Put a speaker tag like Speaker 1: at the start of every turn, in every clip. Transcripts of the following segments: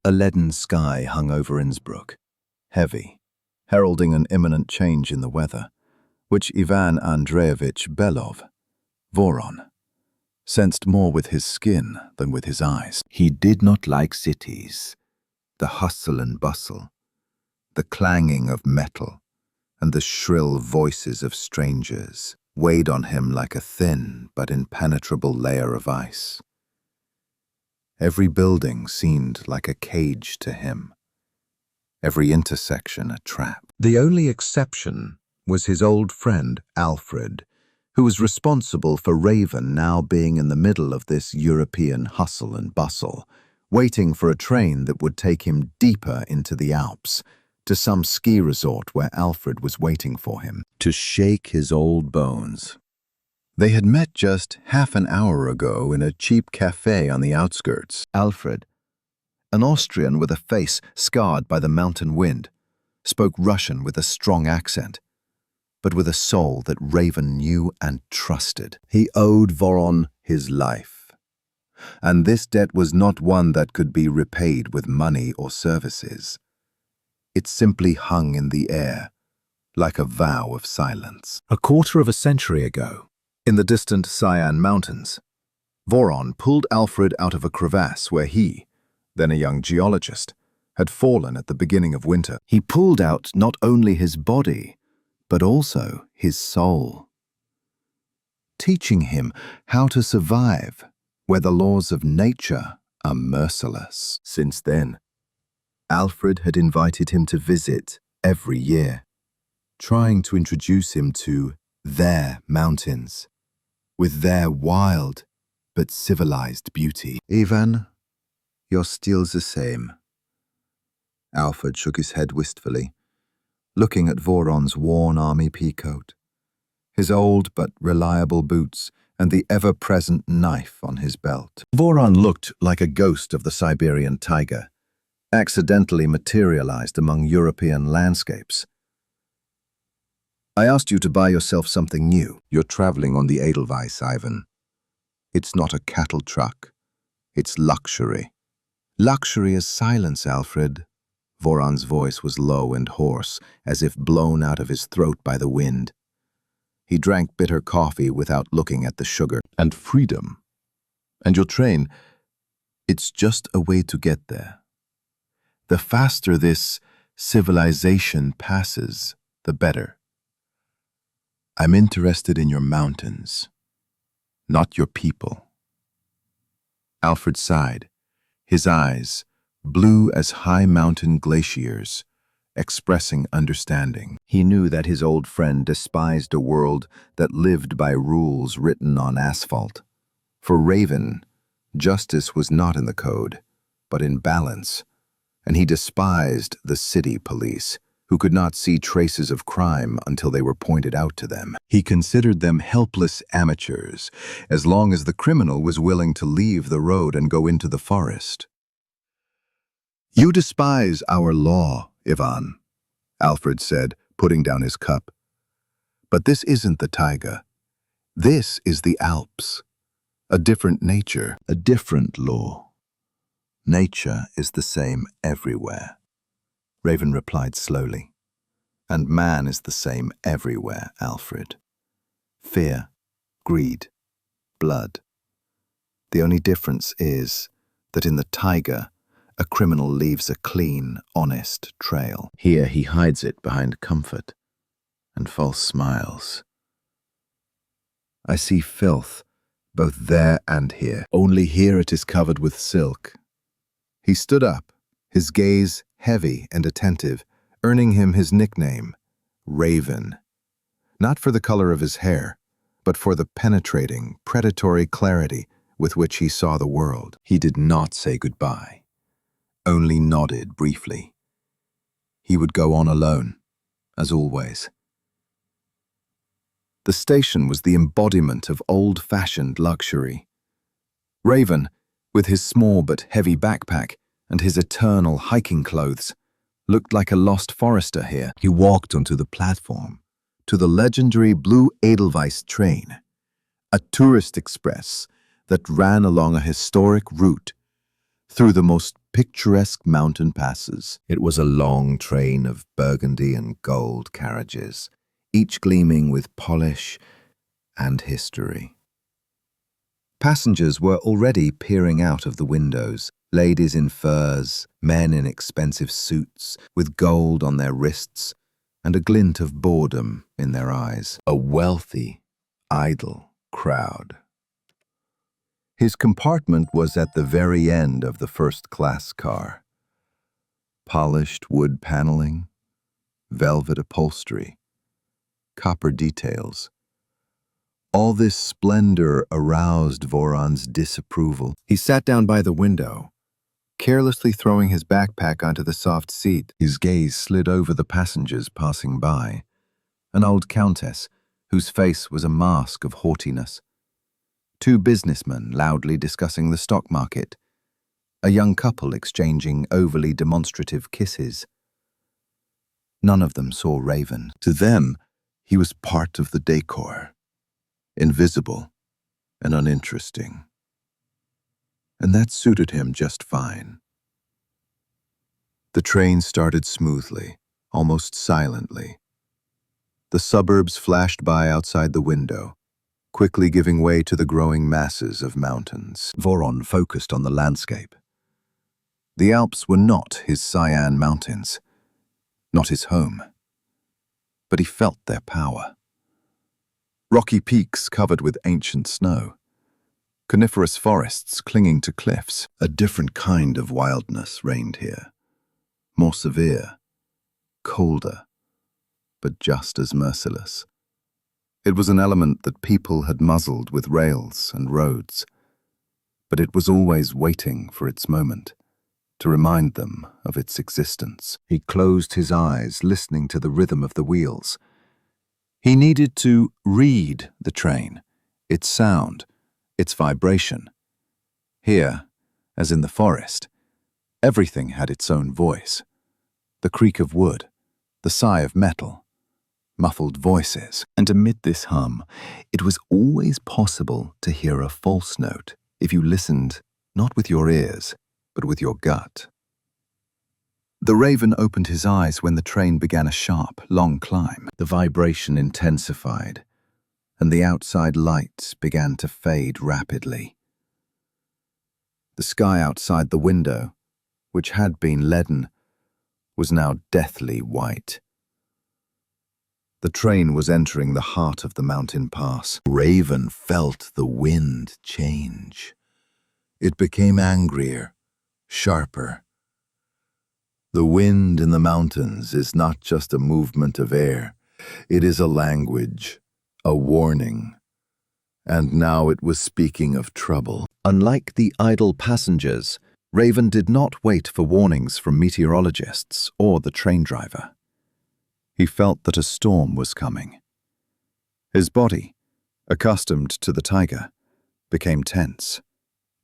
Speaker 1: A leaden sky hung over Innsbruck, heavy, heralding an imminent change in the weather, which Ivan Andreevich Belov, Voron, sensed more with his skin than with his eyes.
Speaker 2: He did not like cities, the hustle and bustle, the clanging of metal, and the shrill voices of strangers weighed on him like a thin but impenetrable layer of ice. Every building seemed like a cage to him, every intersection a trap.
Speaker 3: The only exception was his old friend Alfred, who was responsible for Raven now being in the middle of this European hustle and bustle, waiting for a train that would take him deeper into the Alps, to some ski resort where Alfred was waiting for him, to shake his old bones. They had met just half an hour ago in a cheap cafe on the outskirts. Alfred, an Austrian with a face scarred by the mountain wind, spoke Russian with a strong accent, but with a soul that Raven knew and trusted. He owed Voron his life, and this debt was not one that could be repaid with money or services. It simply hung in the air, like a vow of silence.
Speaker 1: A quarter of a century ago, in the distant Cyan Mountains, Voron pulled Alfred out of a crevasse where he, then a young geologist, had fallen at the beginning of winter. He pulled out not only his body, but also his soul, teaching him how to survive where the laws of nature are merciless. Since then, Alfred had invited him to visit every year, trying to introduce him to their mountains, with their wild but civilized beauty.
Speaker 3: Ivan, you're still the same. Alfred shook his head wistfully, looking at Voron's worn army peacoat, his old but reliable boots, and the ever-present knife on his belt. Voron looked like a ghost of the Siberian tiger, accidentally materialized among European landscapes. I asked you to buy yourself something new. You're traveling on the Edelweiss, Ivan. It's not a cattle truck. It's luxury. Luxury is silence, Alfred. Voron's voice was low and hoarse, as if blown out of his throat by the wind. He drank bitter coffee without looking at the sugar. And freedom. And your train, it's just a way to get there. The faster this civilization passes, the better. I'm interested in your mountains, not your people. Alfred sighed, his eyes, blue as high mountain glaciers, expressing understanding. He knew that his old friend despised a world that lived by rules written on asphalt. For Raven, justice was not in the code, but in balance, and he despised the city police, who could not see traces of crime until they were pointed out to them. He considered them helpless amateurs, as long as the criminal was willing to leave the road and go into the forest. You despise our law, Ivan, Alfred said, putting down his cup. But this isn't the taiga. This is the Alps. A different nature, a different law. Nature is the same everywhere. Raven replied slowly. And man is the same everywhere, Alfred. Fear, greed, blood. The only difference is that in the taiga, a criminal leaves a clean, honest trail. Here he hides it behind comfort and false smiles. I see filth, both there and here. Only here it is covered with silk. He stood up, his gaze heavy and attentive, earning him his nickname, Raven. Not for the color of his hair, but for the penetrating, predatory clarity with which he saw the world. He did not say goodbye, only nodded briefly. He would go on alone, as always. The station was the embodiment of old-fashioned luxury. Raven, with his small but heavy backpack and his eternal hiking clothes, looked like a lost forester here. He walked onto the platform, to the legendary blue Edelweiss train, a tourist express that ran along a historic route
Speaker 1: through the most picturesque mountain passes. It was a long train of burgundy and gold carriages, each gleaming with polish and history. Passengers were already peering out of the windows, ladies in furs, men in expensive suits, with gold on their wrists and a glint of boredom in their eyes. A wealthy, idle crowd. His compartment was at the very end of the first-class car. Polished wood paneling, velvet upholstery, copper details. All this splendor aroused Voron's disapproval. He sat down by the window, carelessly throwing his backpack onto the soft seat. His gaze slid over the passengers passing by. An old countess, whose face was a mask of haughtiness. Two businessmen loudly discussing the stock market. A young couple exchanging overly demonstrative kisses. None of them saw Raven. To them, he was part of the decor, invisible and uninteresting. And that suited him just fine. The train started smoothly, almost silently. The suburbs flashed by outside the window, quickly giving way to the growing masses of mountains. Voron focused on the landscape. The Alps were not his cyan mountains, not his home, but he felt their power. Rocky peaks covered with ancient snow, coniferous forests clinging to cliffs. A different kind of wildness reigned here, more severe, colder, but just as merciless. It was an element that people had muzzled with rails and roads, but it was always waiting for its moment to remind them of its existence. He closed his eyes, listening to the rhythm of the wheels. He needed to read the train, its sound, its vibration. Here, as in the forest, everything had its own voice. The creak of wood, the sigh of metal, muffled voices. And amid this hum, it was always possible to hear a false note if you listened not with your ears, but with your gut. The Raven opened his eyes when the train began a sharp, long climb. The vibration intensified, and the outside lights began to fade rapidly. The sky outside the window, which had been leaden, was now deathly white. The train was entering the heart of the mountain pass. Raven felt the wind change. It became angrier, sharper. The wind in the mountains is not just a movement of air. It is a language, a warning. And now it was speaking of trouble. Unlike the idle passengers, Raven did not wait for warnings from meteorologists or the train driver. He felt that a storm was coming. His body, accustomed to the taiga, became tense,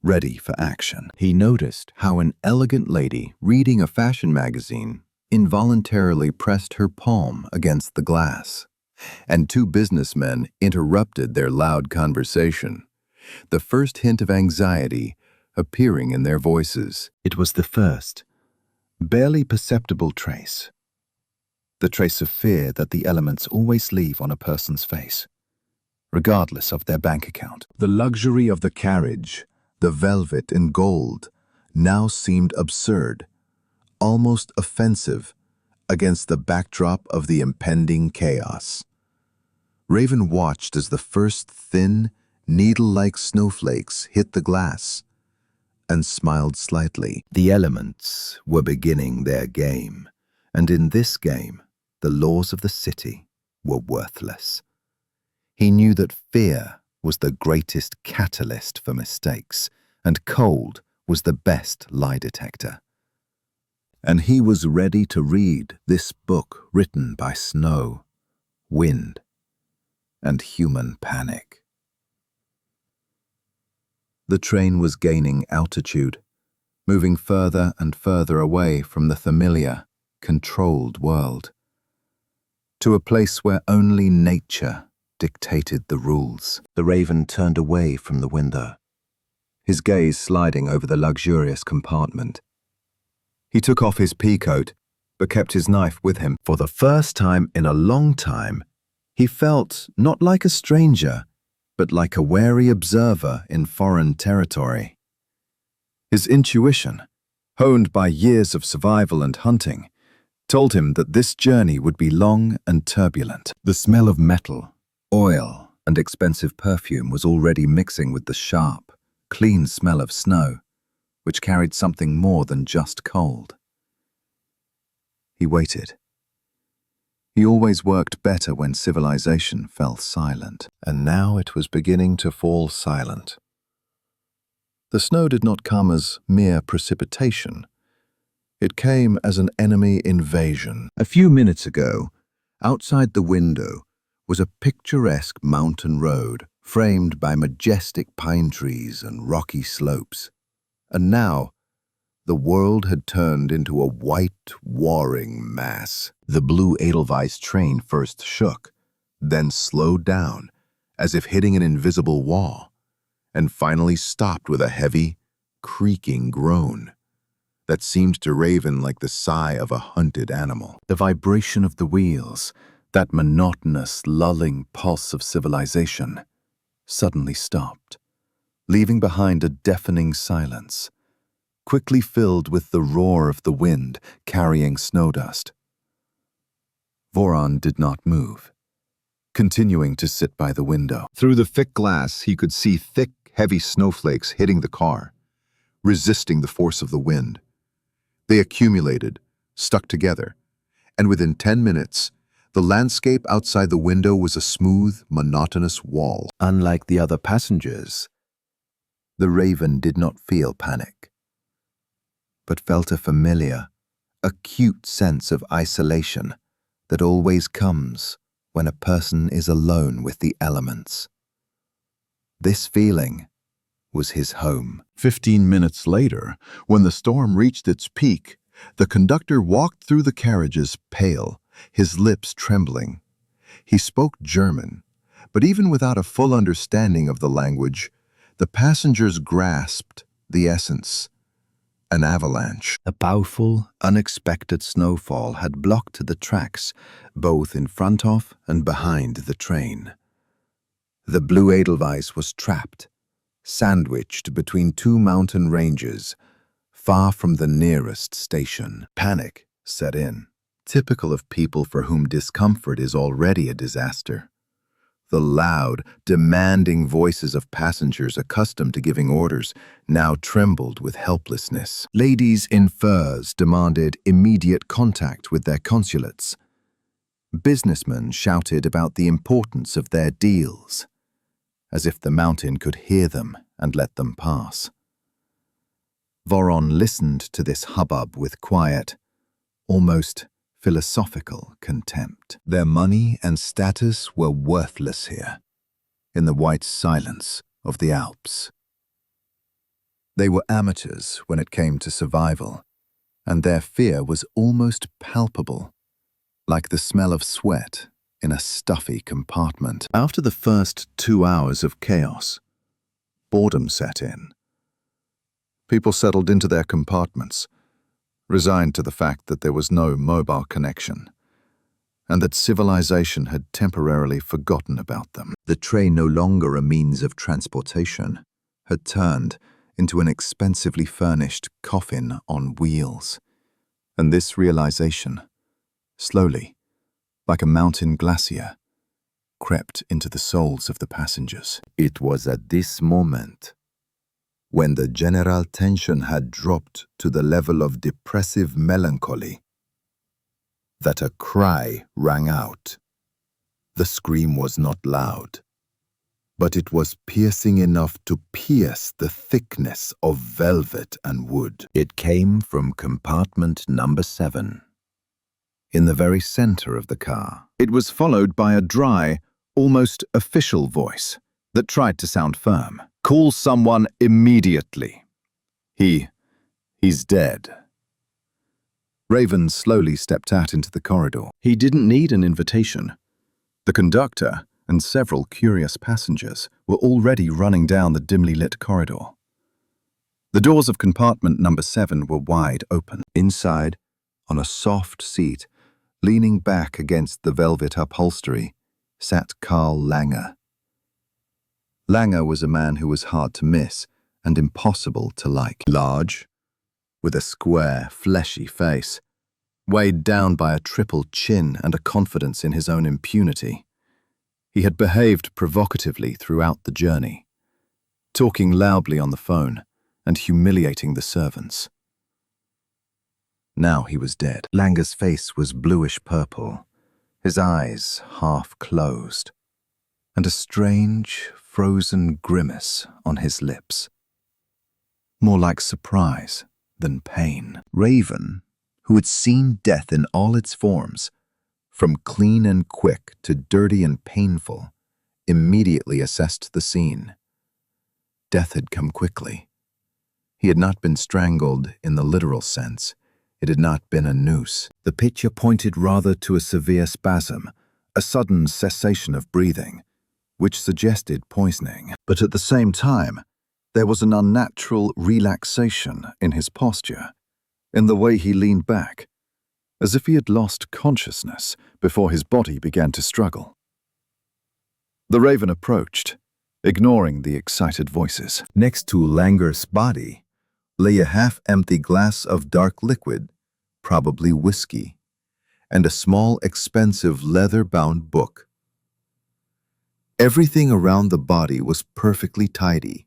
Speaker 1: ready for action. He noticed how an elegant lady reading a fashion magazine involuntarily pressed her palm against the glass, and two businessmen interrupted their loud conversation, the first hint of anxiety appearing in their voices. It was the first, barely perceptible trace. The trace of fear that the elements always leave on a person's face, regardless of their bank account. The luxury of the carriage, the velvet and gold, now seemed absurd, almost offensive, against the backdrop of the impending chaos. Raven watched as the first thin, needle-like snowflakes hit the glass, and smiled slightly. The elements were beginning their game, and in this game, the laws of the city were worthless. He knew that fear was the greatest catalyst for mistakes, and cold was the best lie detector. And he was ready to read this book written by snow, wind, and human panic. The train was gaining altitude, moving further and further away from the familiar, controlled world, to a place where only nature dictated the rules. The Raven turned away from the window.
Speaker 3: his gaze sliding over the luxurious compartment. He took off his pea coat, but kept his knife with him. For the first time in a long time, he felt not like a stranger, but like a wary observer in foreign territory. His intuition, honed by years of survival and hunting, told him that this journey would be long and turbulent. The smell of metal, oil, and expensive perfume was already mixing with the sharp, clean smell of snow, which carried something more than just cold. He waited. He always worked better when civilization fell silent, and now it was beginning to fall silent. The snow did not come as mere precipitation. It came as an enemy invasion. A few minutes ago, outside the window, was a picturesque mountain road framed by majestic pine trees and rocky slopes. And now, the world had turned into a white, warring mass. The blue Edelweiss train first shook, then slowed down, as if hitting an invisible wall, and finally stopped with a heavy, creaking groan that seemed to raven like the sigh of a hunted animal. The vibration of the wheels, that monotonous, lulling pulse of civilization, suddenly stopped, leaving behind a deafening silence, quickly filled with the roar of the wind carrying snowdust. Voron did not move, continuing to sit by the window. Through the thick glass, he could see thick, heavy snowflakes hitting the car, resisting the force of the wind. They accumulated, stuck together, and within 10 minutes, the landscape outside the window was a smooth, monotonous wall. Unlike the other passengers, the Raven did not feel panic, but felt a familiar, acute sense of isolation that always comes when a person is alone with the elements. This feeling was his home.
Speaker 1: 15 minutes later, when the storm reached its peak, the conductor walked through the carriages pale, his lips trembling. He spoke German, but even without a full understanding of the language, the passengers grasped the essence. An avalanche. A powerful, unexpected snowfall had blocked the tracks, both in front of and behind the train. The blue Edelweiss was trapped, sandwiched between two mountain ranges, far from the nearest station. Panic set in, typical of people for whom discomfort is already a disaster. The loud, demanding voices of passengers accustomed to giving orders now trembled with helplessness. Ladies in furs demanded immediate contact with their consulates. Businessmen shouted about the importance of their deals, as if the mountain could hear them and let them pass. Voron listened to this hubbub with quiet, almost philosophical contempt. Their money and status were worthless here, in the white silence of the Alps. They were amateurs when it came to survival, and their fear was almost palpable, like the smell of sweat in a stuffy compartment. After the first 2 hours of chaos, boredom set in. People settled into their compartments, resigned to the fact that there was no mobile connection, and that civilization had temporarily forgotten about them. The train, no longer a means of transportation, had turned into an expensively furnished coffin on wheels. And this realization, slowly, like a mountain glacier, crept into the souls of the passengers. It was at this moment, when the general tension had dropped to the level of depressive melancholy, that a cry rang out. The scream was not loud, but it was piercing enough to pierce the thickness of velvet and wood. It came from compartment number 7, in the very center of the car. It was followed by a dry, almost official voice that tried to sound firm. "Call someone immediately. He's dead." Raven slowly stepped out into the corridor. He didn't need an invitation. The conductor and several curious passengers were already running down the dimly lit corridor.
Speaker 2: The doors of compartment number 7 were wide open.
Speaker 3: Inside, on a soft seat, leaning back against the velvet upholstery, sat Karl Lange. Lange was a man who was hard to miss and impossible to like. Large, with a square, fleshy face, weighed down by a triple chin and a confidence in his own impunity. He had behaved provocatively throughout the journey, talking loudly on the phone and humiliating the servants. Now he was dead. Lange's face was bluish-purple, his eyes half closed, and a strange, frozen grimace on his lips. More like surprise than pain. Raven, who had seen death in all its forms, from clean and quick to dirty and painful, immediately assessed the scene. Death had come quickly. He had not been strangled in the literal sense. It had not been a noose. The picture pointed rather to a severe spasm, a sudden cessation of breathing, which suggested poisoning. But at the same time, there was an unnatural relaxation in his posture, in the way he leaned back, as if he had lost consciousness before his body began to struggle. The Raven approached, ignoring the excited voices. Next to Lange's body lay a half-empty glass of dark liquid, probably whiskey, and a small, expensive leather-bound book. Everything around the body was perfectly tidy,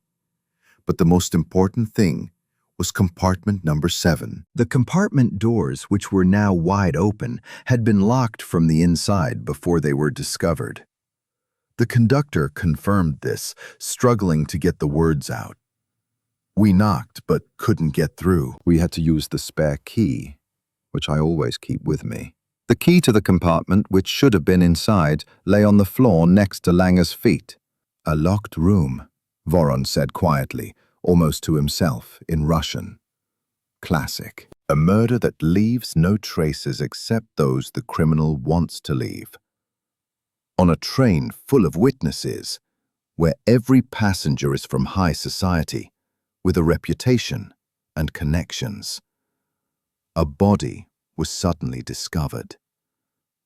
Speaker 3: but the most important thing was compartment number 7. The compartment doors, which were now wide open, had been locked from the inside before they were discovered. The conductor confirmed this, struggling to get the words out. We knocked, but couldn't get through. We had to use the spare key, which I always keep with me. The key to the compartment, which should have been inside, lay on the floor next to Lange's feet. A locked room, Voron said quietly, almost to himself, in Russian. Classic. A murder that leaves no traces except those the criminal wants to leave. On a train full of witnesses, where every passenger is from high society, with a reputation and connections. A body was suddenly discovered.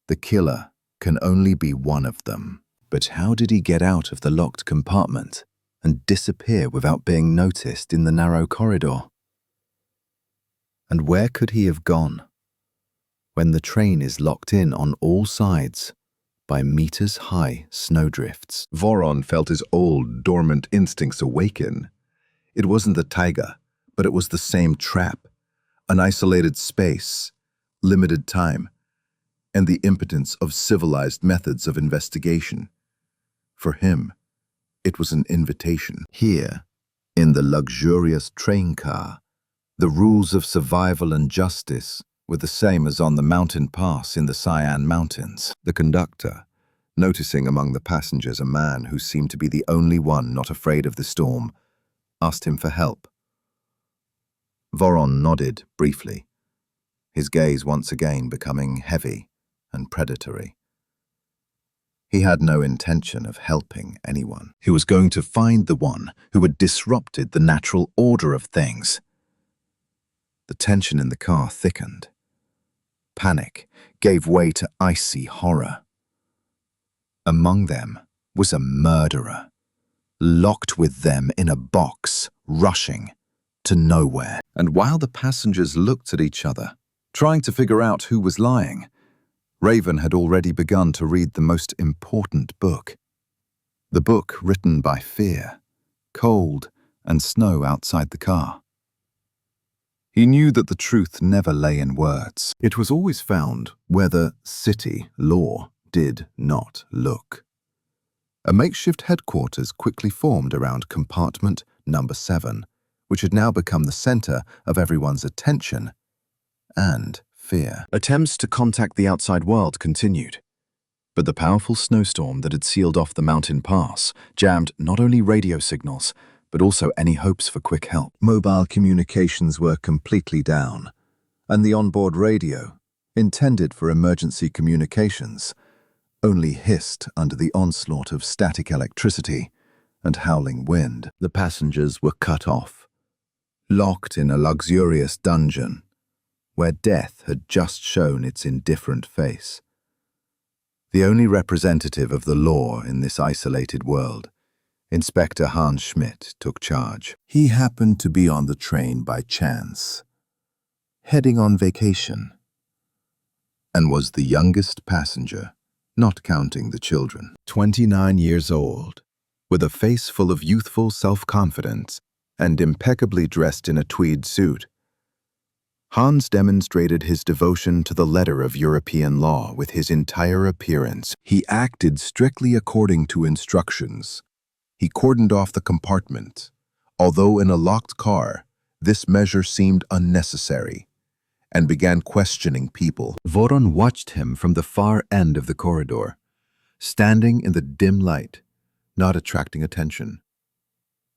Speaker 3: The killer can only be one of them. But how did he get out of the locked compartment and disappear without being noticed in the narrow corridor? And where could he have gone when the train is locked in on all sides by meters-high snowdrifts? Voron felt his old, dormant instincts awaken. It wasn't the taiga, but it was the same trap, an isolated space, limited time, and the impotence of civilized methods of investigation. For him, it was an invitation. Here, in the luxurious train car, the rules of survival and justice were the same as on the mountain pass in the Cyan Mountains. The conductor, noticing among the passengers a man who seemed to be the only one not afraid of the storm, asked him for help. Voron nodded briefly, his gaze once again becoming heavy and predatory. He had no intention of helping anyone. He was going to find the one who had disrupted the natural order of things. The tension in the car thickened. Panic gave way to icy horror. Among them was a murderer, locked with them in a box, rushing to nowhere. And while the passengers looked at each other, trying to figure out who was lying, Raven had already begun to read the most important book. The book written by fear, cold, and snow outside the car. He knew that the truth never lay in words. It was always found where the city law did not look. A makeshift headquarters quickly formed around compartment number 7, which had now become the center of everyone's attention and fear. Attempts to contact the outside world continued, but the powerful snowstorm that had sealed off the mountain pass jammed not only radio signals, but also any hopes for quick help. Mobile communications were completely down, and the onboard radio, intended for emergency communications, only hissed under the onslaught of static electricity and howling wind. The passengers were cut off,
Speaker 1: locked in a luxurious dungeon where death had just shown its indifferent face. The only representative of the law in this isolated world, Inspector Hans Schmidt, took charge. He happened to be on the train by chance, heading on vacation, and was the youngest passenger, not counting the children. 29 years old, with a face full of youthful self-confidence and impeccably dressed in a tweed suit, Hans demonstrated his devotion to the letter of European law with his entire appearance. He acted strictly according to instructions. He cordoned off the compartment. Although in a locked car, this measure seemed unnecessary, and began questioning people. Voron watched him from the far end of the corridor, standing in the dim light, not attracting attention.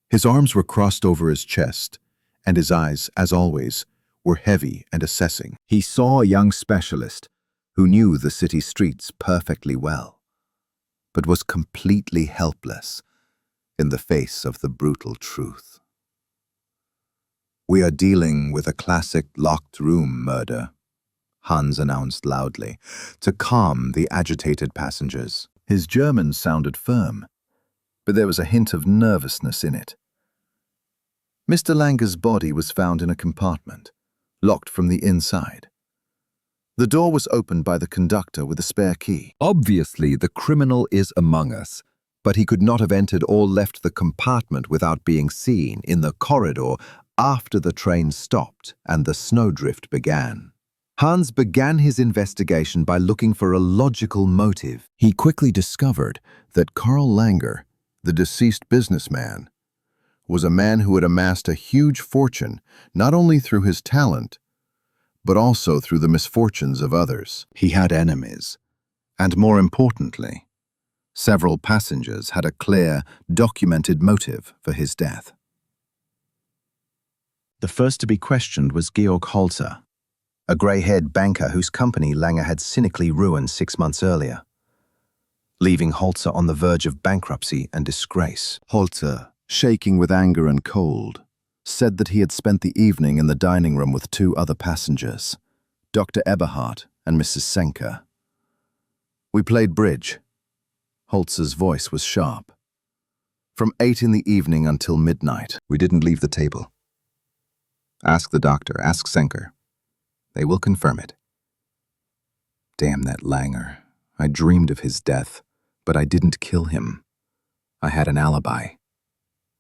Speaker 1: His arms were crossed over his chest, and his eyes, as always, were heavy and assessing. He saw a young specialist who knew the city streets perfectly well, but was completely helpless in the face of the brutal truth. "We are dealing with a classic locked room murder," Hans announced loudly, to calm the agitated passengers. His German sounded firm, but there was a hint of nervousness in it. Mr. Langer's body was found in a compartment, locked from the inside. The door was opened by the conductor with a spare key. Obviously, the criminal is among us, but he could not have entered or left the compartment without being seen in the corridor after the train stopped and the snowdrift began. Hans began his investigation by looking for a logical motive. He quickly discovered that Karl Langer, the deceased businessman, was a man who had amassed a huge fortune not only through his talent, but also through the misfortunes of others. He had enemies, and more importantly, several passengers had a clear, documented motive for his death. The first to be questioned was Georg Holzer, a grey-haired banker whose company Langer had cynically ruined 6 months earlier, leaving Holzer on the verge of bankruptcy and disgrace. Holzer, shaking with anger and cold, said that he had spent the evening in the dining room with 2 other passengers, Dr. Eberhardt and Mrs. Senker. "We played bridge." Holzer's voice was sharp. "From 8 in the evening until midnight. We didn't leave the table. Ask the doctor, ask Senker. They will confirm it." Damn that Langer. I dreamed of his death, but I didn't kill him. I had an alibi.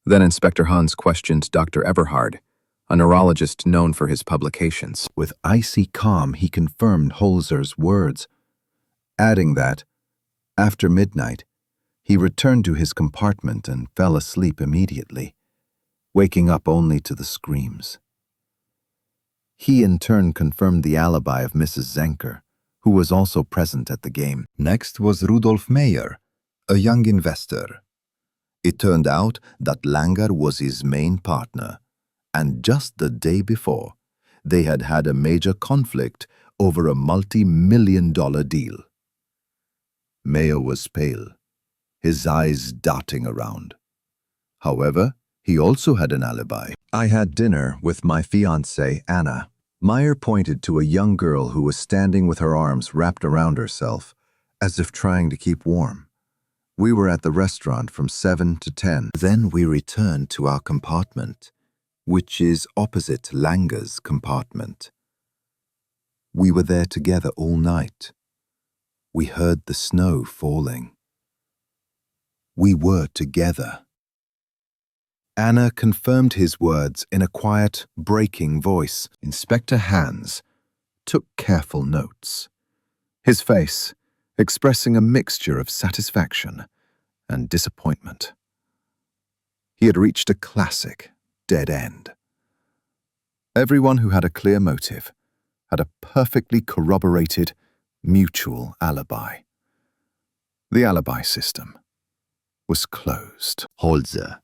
Speaker 1: Then Inspector Hans questioned Dr. Eberhard, a neurologist known for his publications. With icy calm, he confirmed Holzer's words, adding that, after midnight, he returned to his compartment and fell asleep immediately, waking up only to the screams. He in turn confirmed the alibi of Mrs. Zenker, who was also present at the game. Next was Rudolf Meyer, a young investor. It turned out that Langer was his main partner, and just the day before, they had had a major conflict over a multi-million-dollar deal. Meyer was pale, his eyes darting around. However, he also had an alibi. "I had dinner with my fiancée, Anna." Meyer pointed to a young girl who was standing with her arms wrapped around herself, as if trying to keep warm. "We were at the restaurant from 7 to 10. Then we returned to our compartment, which is opposite Langer's compartment. We were there together all night. We heard the snow falling. We were together." Anna confirmed his words in a quiet, breaking voice. Inspector Hans took careful notes, his face expressing a mixture of satisfaction and disappointment. He had reached a classic dead end. Everyone who had a clear motive had a perfectly corroborated, mutual alibi. The alibi system was closed. Holzer,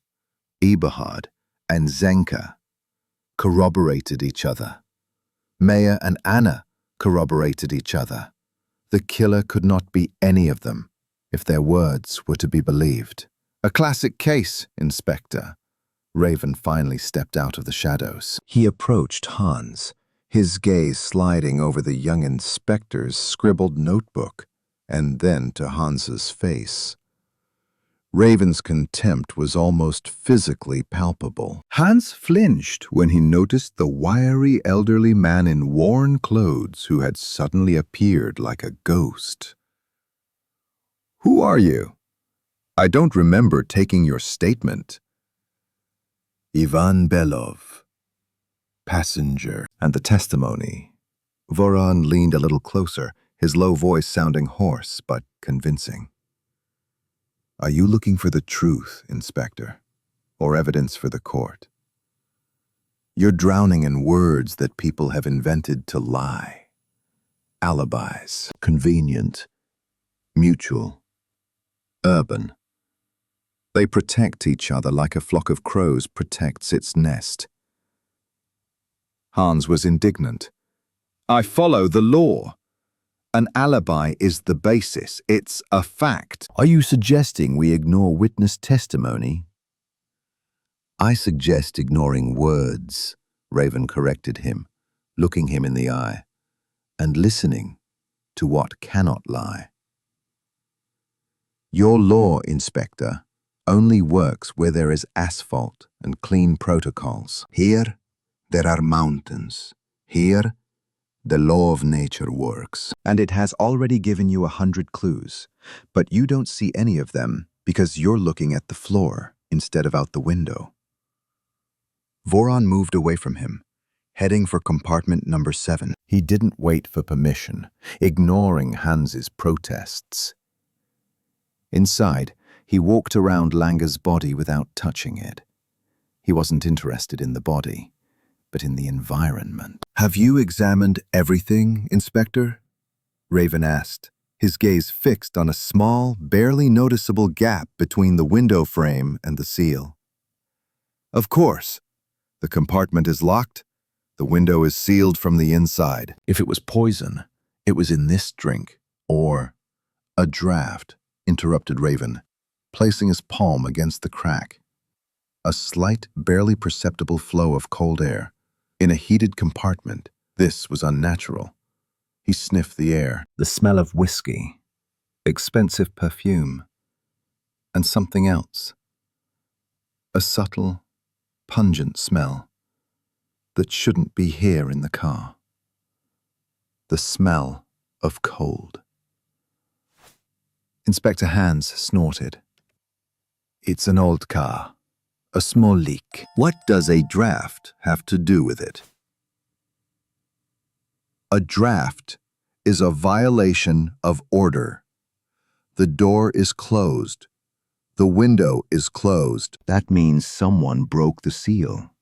Speaker 1: Eberhard, and Zenker corroborated each other. Meyer and Anna corroborated each other. The killer could not be any of them, if their words were to be believed. "A classic case, Inspector,"
Speaker 2: Raven finally stepped out of the shadows.
Speaker 1: He approached Hans, his gaze sliding over the young inspector's scribbled notebook, and then to Hans's face. Raven's contempt was almost physically palpable.
Speaker 3: Hans flinched when he noticed the wiry elderly man in worn clothes who had suddenly appeared like a ghost. "Who are you? I don't remember taking your statement." "Ivan Belov, passenger." "And the testimony?" Voron leaned a little closer, his low voice sounding hoarse but convincing. "Are you looking for the truth, Inspector, or evidence for the court? You're drowning in words that people have invented to lie. Alibis, convenient, mutual, urban. They protect each other like a flock of crows protects its nest." Hans was indignant. "I follow the law. An alibi is the basis. It's a fact." "Are you suggesting we ignore witness testimony?" "I suggest ignoring words," Raven corrected him, looking him in the eye, "and listening to what cannot lie. Your law, Inspector, only works where there is asphalt and clean protocols. Here, there are mountains. Here, the law of nature works. And it has already given you 100 clues, but you don't see any of them because you're looking at the floor instead of out the window." Voron moved away from him, heading for compartment number 7. He didn't wait for permission, ignoring Hans's protests. Inside, he walked around Langer's body without touching it. He wasn't interested in the body, but in the environment. "Have you examined everything, Inspector?" Raven asked, his gaze fixed on a small, barely noticeable gap between the window frame and the seal. "Of course. The compartment is locked. The window is sealed from the inside." "If it was poison, it was in this drink, or a draft," interrupted Raven, placing his palm against the crack. A slight, barely perceptible flow of cold air. In a heated compartment, this was unnatural. He sniffed the air, the smell of whiskey, expensive perfume, and something else. A subtle, pungent smell that shouldn't be here in the car. The smell of cold. Inspector Hans snorted. "It's an old car. A small leak. What does a draft have to do with it?" "A draft is a violation of order. The door is closed. The window is closed. That means someone broke the seal."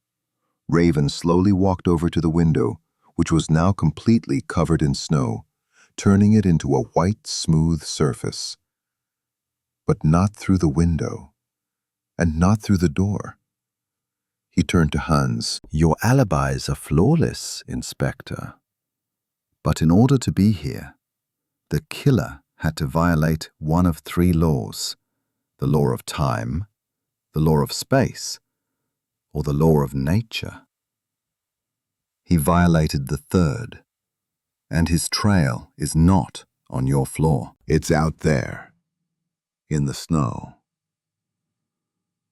Speaker 3: Raven slowly walked over to the window, which was now completely covered in snow, turning it into a white, smooth surface. But not through the window, and not through the door. He turned to Hans. "Your alibis are flawless, Inspector. But in order to be here, the killer had to violate one of 3 laws: the law of time, the law of space, or the law of nature. He violated the 3rd, and his trail is not on your floor. It's out there, in the snow."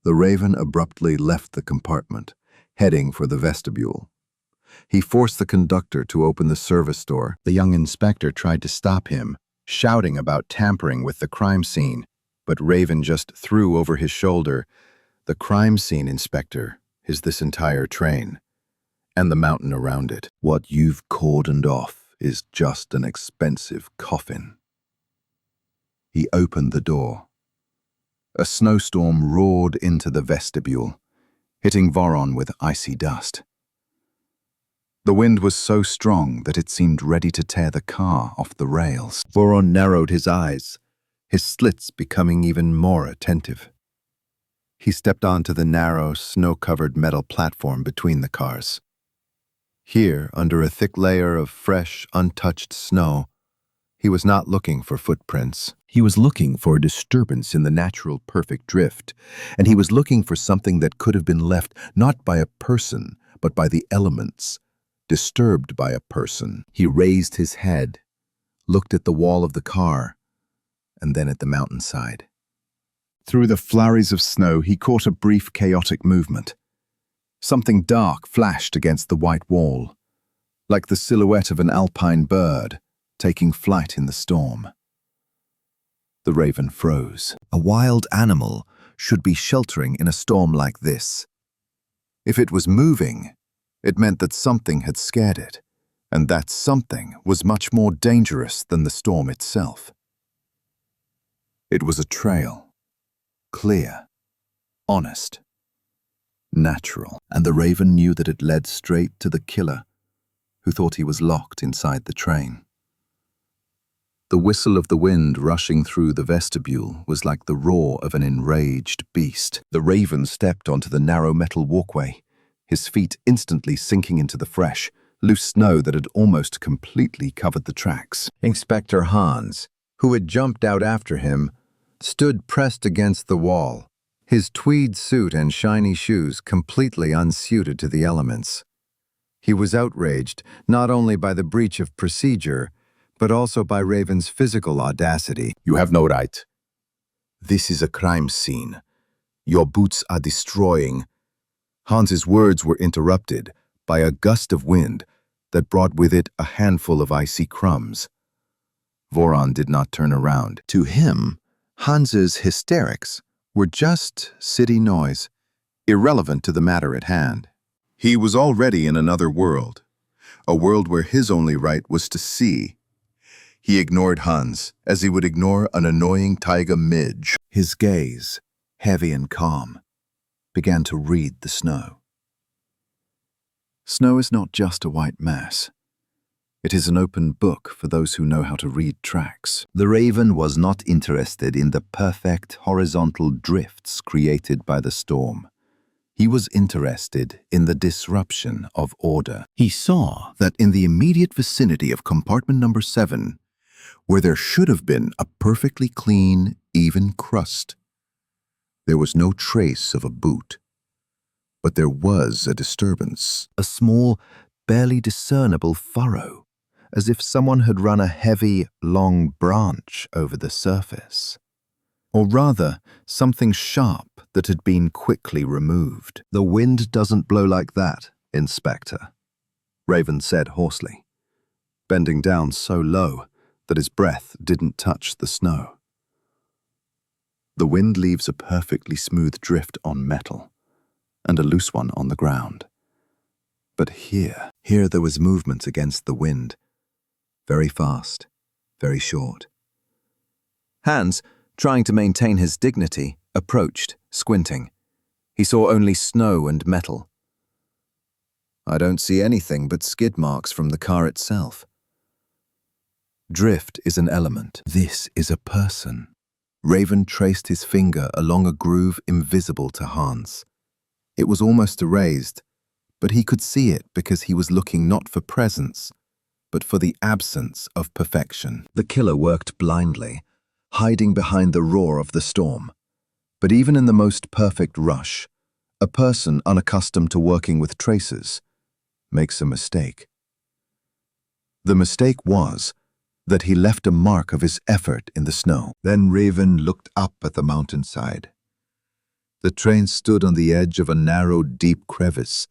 Speaker 3: The Raven abruptly left the compartment, heading for the vestibule. He forced the conductor to open the service door. The young inspector tried to stop him, shouting about tampering with the crime scene, but Raven just threw over his shoulder, "The crime scene, Inspector, is this entire train, and the mountain around it. What you've cordoned off is just an expensive coffin." He opened the door. A snowstorm roared into the vestibule, hitting Voron with icy dust. The wind was so strong that it seemed ready to tear the car off the rails. Voron narrowed his eyes, his slits becoming even more attentive. He stepped onto the narrow, snow-covered metal platform between the cars. Here, under a thick layer of fresh, untouched snow, he was not looking for footprints.
Speaker 2: He was looking for a disturbance in the natural perfect drift, and he was looking for something that could have been left not by a person, but by the elements, disturbed by a person. He raised his head, looked at the wall of the car, and then at the mountainside. Through the flurries of snow, he caught a brief chaotic movement. Something dark flashed against the white wall, like the silhouette of an alpine bird taking flight in the storm. The raven froze. A wild animal should be sheltering in a storm like this. If it was moving, it meant that something had scared it, and that something was much more dangerous than the storm itself. It was a trail, clear, honest, natural, and the raven knew that it led straight to the killer who thought he was locked inside the train. The whistle of the wind rushing through the vestibule was like the roar of an enraged beast. The raven stepped onto the narrow metal walkway, his feet instantly sinking into the fresh, loose snow that had almost completely covered the tracks. Inspector Hans, who had jumped out after him, stood pressed against the wall, his tweed suit and shiny shoes completely unsuited to the elements. He was outraged not only by the breach of procedure, but also by Raven's physical audacity. "You have no right. This is a crime scene. Your boots are destroying." Hans's words were interrupted by a gust of wind that brought with it a handful of icy crumbs. Voron did not turn around. To him, Hans's hysterics were just city noise, irrelevant to the matter at hand. He was already in another world, a world where his only right was to see. He ignored Hans as he would ignore an annoying taiga midge. His gaze, heavy and calm, began to read the snow. Snow is not just a white mass. It is an open book for those who know how to read tracks. The raven was not interested in the perfect horizontal drifts created by the storm. He was interested in the disruption of order. He saw that in the immediate vicinity of compartment number 7, where there should have been a perfectly clean, even crust, there was no trace of a boot. But there was a disturbance, a small, barely discernible furrow, as if someone had run a heavy, long branch over the surface. Or rather, something sharp that had been quickly removed. "The wind doesn't blow like that, Inspector," Raven said hoarsely, bending down so low that his breath didn't touch the snow. "The wind leaves a perfectly smooth drift on metal, and a loose one on the ground. But here there was movement against the wind, very fast, very short." Hans, trying to maintain his dignity, approached, squinting. He saw only snow and metal. "I don't see anything but skid marks from the car itself." Drift is an element. This is a person. Raven traced his finger along a groove invisible to Hans. It was almost erased, but he could see it because he was looking not for presence, but for the absence of perfection. The killer worked blindly, hiding behind the roar of the storm. But even in the most perfect rush, a person unaccustomed to working with traces makes a mistake. The mistake was that he left a mark of his effort in the snow. Then Raven looked up at the mountainside. The train stood on the edge of a narrow, deep crevice,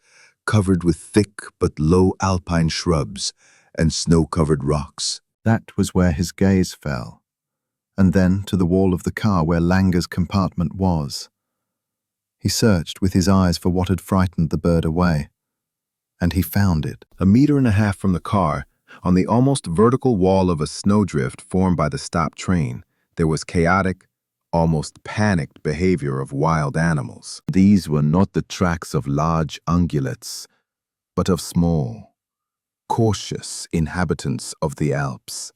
Speaker 2: covered with thick but low alpine shrubs and snow-covered rocks. That was where his gaze fell, and then to the wall of the car where Langer's compartment was. He searched with his eyes for what had frightened the bird away, and he found it. 1.5 meters from the car, on the almost vertical wall of a snowdrift formed by the stopped train, there was chaotic, almost panicked behavior of wild animals. These were not the tracks of large ungulates, but of small, cautious inhabitants of the Alps.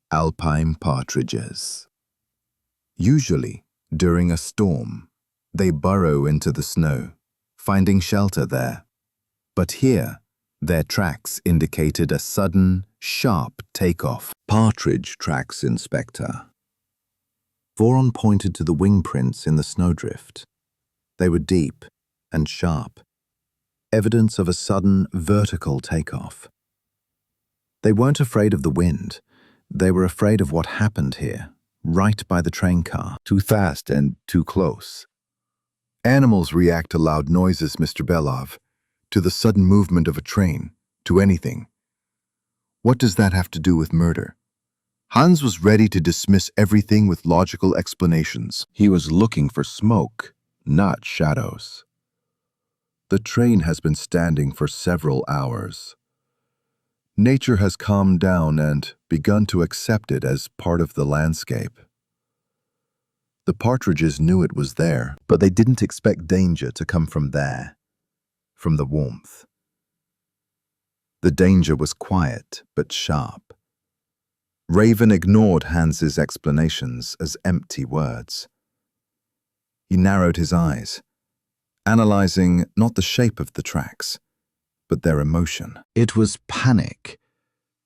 Speaker 2: Alpine partridges. Usually, during a storm, they burrow into the snow, finding shelter there. But here, their tracks indicated a sudden, sharp takeoff. "Partridge tracks, Inspector,"
Speaker 1: Voron pointed to the wing prints in the snowdrift. They were deep and sharp, evidence of a sudden vertical takeoff. They weren't afraid of the wind. They were afraid of what happened here, right by the train car.
Speaker 3: Too fast and too close. Animals react to loud noises, Mr. Belov, to the sudden movement of a train, to anything. What does that have to do with murder? Hans was ready to dismiss everything with logical explanations.
Speaker 2: He was looking for smoke, not shadows.
Speaker 3: The train has been standing for several hours. Nature has calmed down and begun to accept it as part of the landscape. The partridges knew it was there,
Speaker 1: But they didn't expect danger to come from there, from the warmth. The danger was quiet but sharp. Raven ignored Hans's explanations as empty words. He narrowed his eyes, analyzing not the shape of the tracks, but their emotion. It was panic,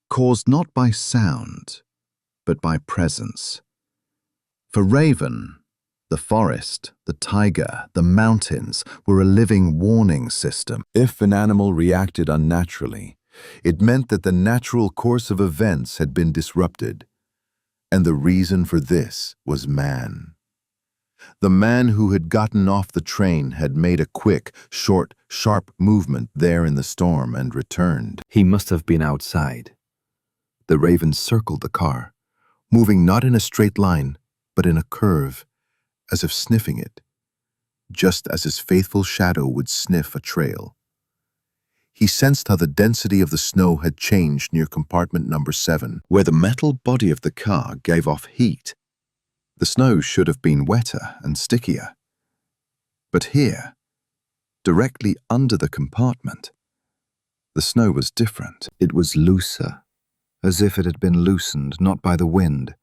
Speaker 1: caused not by sound, but by presence. For Raven, the forest, the tiger, the mountains were a living warning system.
Speaker 3: If an animal reacted unnaturally, it meant that the natural course of events had been disrupted, and the reason for this was man. The man who had gotten off the train had made a quick, short, sharp movement there in the storm and returned.
Speaker 2: He must have been outside.
Speaker 3: The raven circled the car, moving not in a straight line, but in a curve, as if sniffing it, just as his faithful shadow would sniff a trail. He sensed how the density of the snow had changed near compartment number 7, where the metal body of the car gave off heat. The snow should have been wetter and stickier. But here, directly under the compartment, the snow was different. It was looser, as if it had been loosened not by the wind,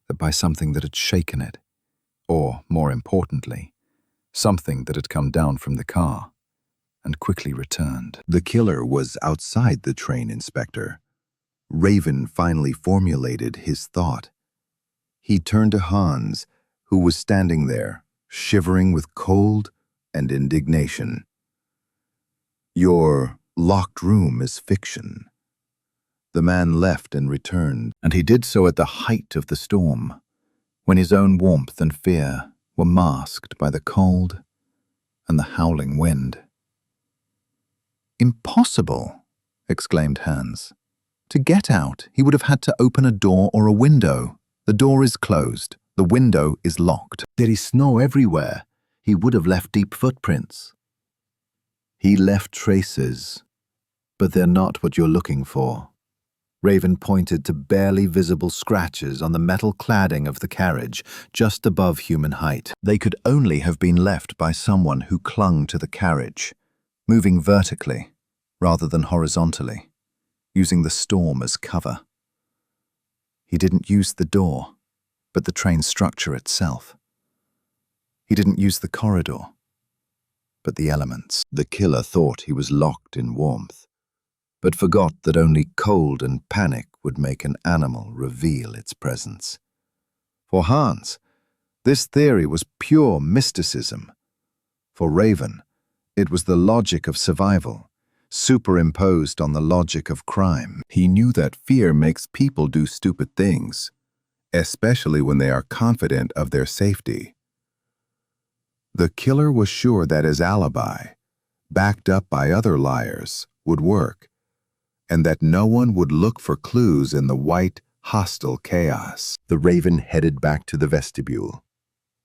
Speaker 3: but by something that had shaken it, or, more importantly, something that had come down from the car and quickly returned. The killer was outside the train, Inspector. Raven finally formulated his thought. He turned to Hans, who was standing there, shivering with cold and indignation. Your locked room is fiction. The man left and returned, and he did so at the height of the storm, when his own warmth and fear were masked by the cold and the howling wind. Impossible, exclaimed Hans. To get out, he would have had to open a door or a window. The door is closed. The window is locked. There is snow everywhere. He would have left deep footprints. He left traces, but they're not what you're looking for. Raven pointed to barely visible scratches on the metal cladding of the carriage, just above human height. They could only have been left by someone who clung to the carriage, moving vertically rather than horizontally, using the storm as cover. He didn't use the door, but the train structure itself. He didn't use the corridor, but the elements. The killer thought he was locked in warmth, but forgot that only cold and panic would make an animal reveal its presence. For Hans, this theory was pure mysticism. For Raven, it was the logic of survival, superimposed on the logic of crime. He knew that fear makes people do stupid things, especially when they are confident of their safety. The killer was sure that his alibi, backed up by other liars, would work, and that no one would look for clues in the white, hostile chaos. The Raven headed back to the vestibule.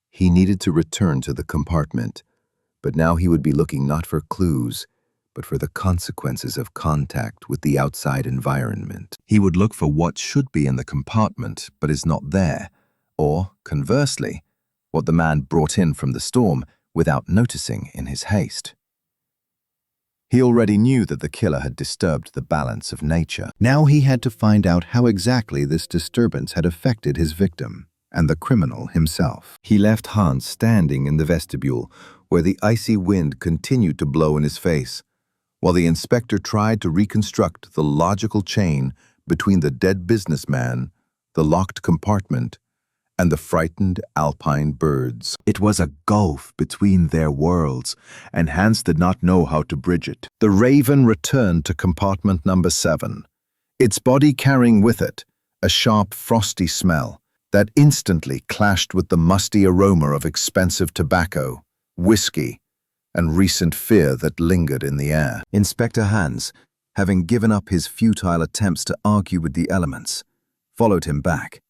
Speaker 3: He needed to return to the compartment, but now he would be looking not for clues, but for the consequences of contact with the outside environment. He would look for what should be in the compartment but is not there, or, conversely, what the man brought in from the storm without noticing in his haste. He already knew that the killer had disturbed the balance of nature. Now he had to find out how exactly this disturbance had affected his victim and the criminal himself. He left Hans standing in the vestibule, where the icy wind continued to blow in his face, while the inspector tried to reconstruct the logical chain between the dead businessman, the locked compartment,
Speaker 2: and the frightened Alpine birds.
Speaker 1: It was a gulf between their worlds, and Hans did not know how to bridge it. The Raven returned to compartment number 7, its body carrying with it a sharp, frosty smell that instantly clashed with the musty aroma of expensive tobacco, whiskey, and recent fear that lingered in the air. Inspector Hans, having given up his futile attempts to argue with the elements, followed him back,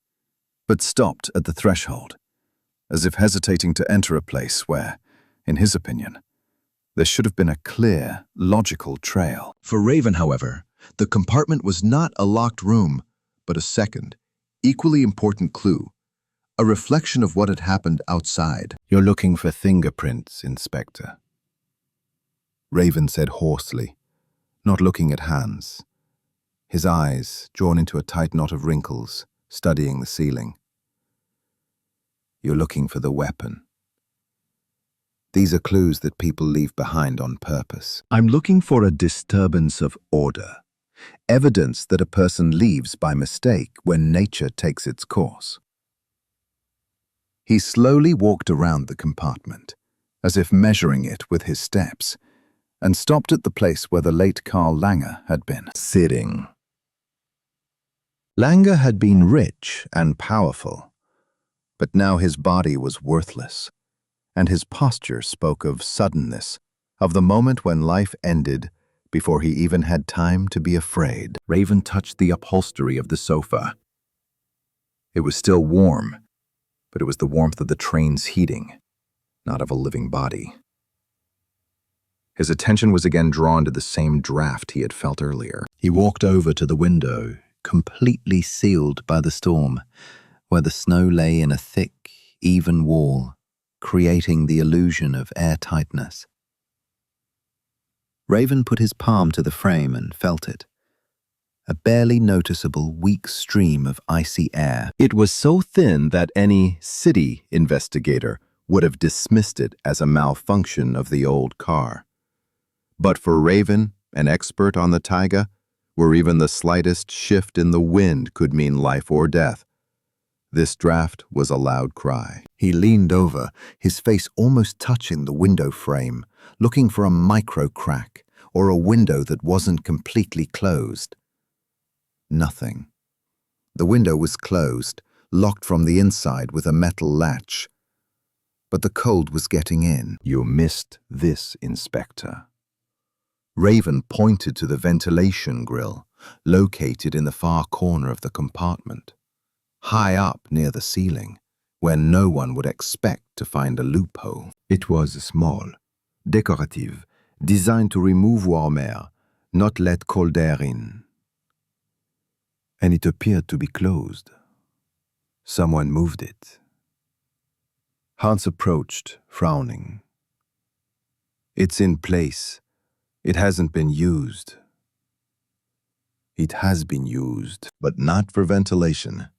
Speaker 1: but stopped at the threshold, as if hesitating to enter a place where, in his opinion, there should have been a clear, logical trail.
Speaker 3: For Raven, however, the compartment was not a locked room, but a second, equally important clue, a reflection of what had happened outside.
Speaker 1: "You're looking for fingerprints, Inspector," Raven said hoarsely, not looking at Hans, his eyes drawn into a tight knot of wrinkles, studying the ceiling. "You're looking for the weapon. These are clues that people leave behind on purpose." "I'm looking for a disturbance of order, evidence that a person leaves by mistake when nature takes its course." He slowly walked around the compartment, as if measuring it with his steps, and stopped at the place where the late Karl Lange had been sitting. Lange had been rich and powerful, but now his body was worthless, and his posture spoke of suddenness, of the moment when life ended before he even had time to be afraid. Raven touched the upholstery of the sofa. It was still warm, but it was the warmth of the train's heating, not of a living body. His attention was again drawn to the same draft he had felt earlier. He walked over to the window, completely sealed by the storm, where the snow lay in a thick, even wall, creating the illusion of airtightness. Raven put his palm to the frame and felt it. A barely noticeable, weak stream of icy air. It was so thin that any city investigator would have dismissed it as a malfunction of the old car. But for Raven, an expert on the taiga, where even the slightest shift in the wind could mean life or death, this draft was a loud cry. He leaned over, his face almost touching the window frame, looking for a micro crack or a window that wasn't completely closed. Nothing. The window was closed, locked from the inside with a metal latch. But the cold was getting in. "You missed this, Inspector." Raven pointed to the ventilation grill, located in the far corner of the compartment, high up near the ceiling, where no one would expect to find a loophole. It was small, decorative, designed to remove warm air, not let cold air in. And it appeared to be closed. Someone moved it. Hans approached, frowning. "It's in place. It hasn't been used." "It has been used, but not for ventilation."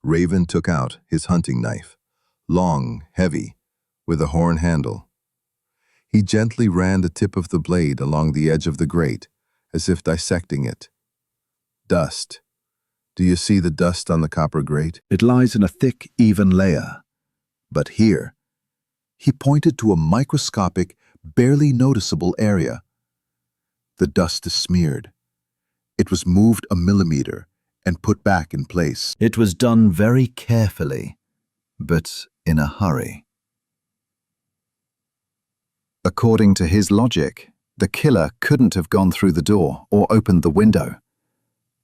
Speaker 1: Raven took out his hunting knife, long, heavy, with a horn handle. He gently ran the tip of the blade along the edge of the grate, as if dissecting it. "Dust. Do you see the dust on the copper grate? It lies in a thick, even layer. But here," he pointed to a microscopic, barely noticeable area. "The dust is smeared. It was moved a millimeter and put back in place." It was done very carefully, but in a hurry. According to his logic, the killer couldn't have gone through the door or opened the window,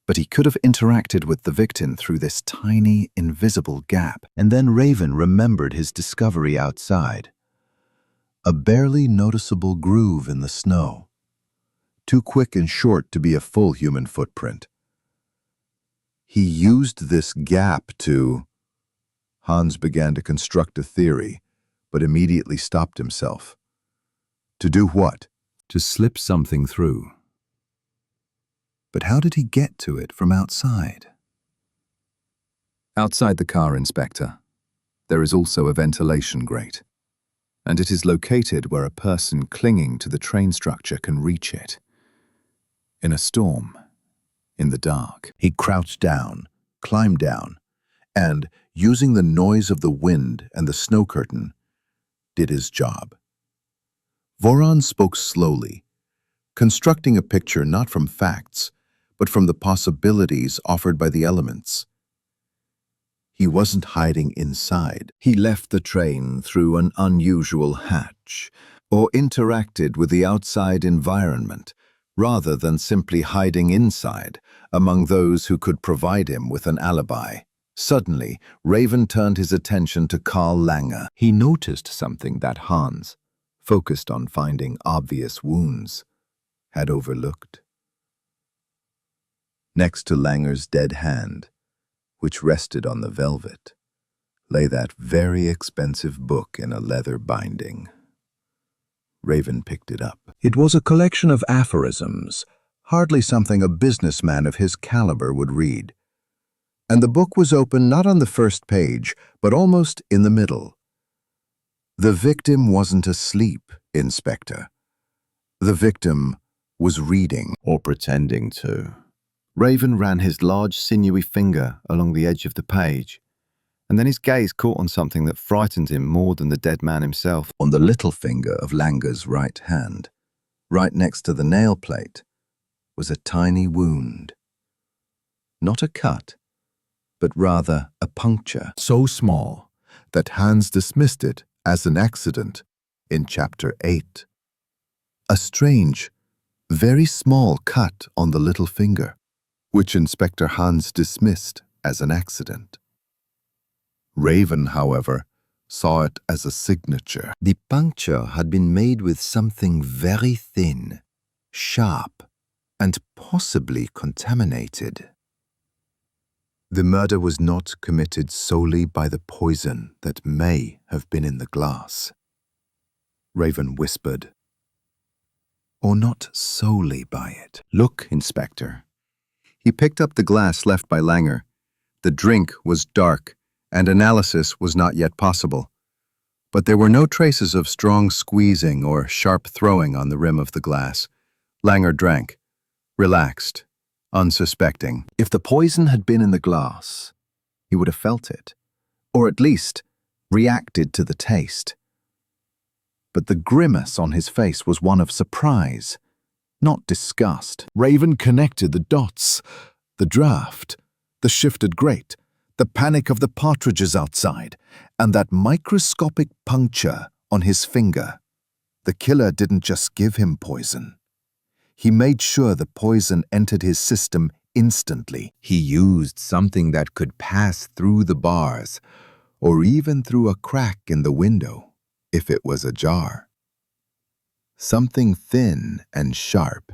Speaker 1: but he could have interacted with the victim through this tiny, invisible gap. And then Raven remembered his discovery outside. A barely noticeable groove in the snow, too quick and short to be a full human footprint. He used this gap to... Hans began to construct a theory, but immediately stopped himself. To do what? To slip something through. But how did he get to it from outside? Outside the car, Inspector, there is also a ventilation grate, and it is located where a person clinging to the train structure can reach it. In a storm, in the dark. He crouched down, climbed down,
Speaker 2: and, using the noise of the wind and the snow curtain, did his job. Voron spoke slowly, constructing a picture not from facts, but from the possibilities offered by the elements. He wasn't hiding inside.
Speaker 1: He left the train through an unusual hatch, or interacted with the outside environment, rather than simply hiding inside among those who could provide him with an alibi. Suddenly, Raven turned his attention to Karl Lange. He noticed something that Hans, focused on finding obvious wounds, had overlooked. Next to Langer's dead hand, which rested on the velvet, lay that very expensive book in a leather binding. Raven picked it up. It was a collection of aphorisms, hardly something a businessman of his caliber would read. And the book was open not on the first page, but almost in the middle. The victim wasn't asleep, Inspector. The victim was reading.
Speaker 4: Or pretending to. Raven ran his large, sinewy finger along the edge of the page, and then his gaze caught on something that frightened him more than the dead man himself.
Speaker 1: On the little finger of Langer's right hand, right next to the nail plate, was a tiny wound. Not a cut, but rather a puncture.
Speaker 2: So small that Hans dismissed it as an accident in Chapter 8. A strange, very small cut on the little finger, which Inspector Hans dismissed as an accident. Raven, however, saw it as a signature.
Speaker 1: The puncture had been made with something very thin, sharp, and possibly contaminated. The murder was not committed solely by the poison that may have been in the glass, Raven whispered. Or not solely by it. Look, Inspector. He picked up the glass left by Langer. The drink was dark, and analysis was not yet possible. But there were no traces of strong squeezing or sharp throwing on the rim of the glass. Langer drank, relaxed, unsuspecting. If the poison had been in the glass, he would have felt it, or at least reacted to the taste. But the grimace on his face was one of surprise, not disgust.
Speaker 2: Raven connected the dots. The draft, the shifted grate, the panic of the partridges outside, and that microscopic puncture on his finger. The killer didn't just give him poison. He made sure the poison entered his system instantly.
Speaker 1: He used something that could pass through the bars, or even through a crack in the window, if it was ajar. Something thin and sharp.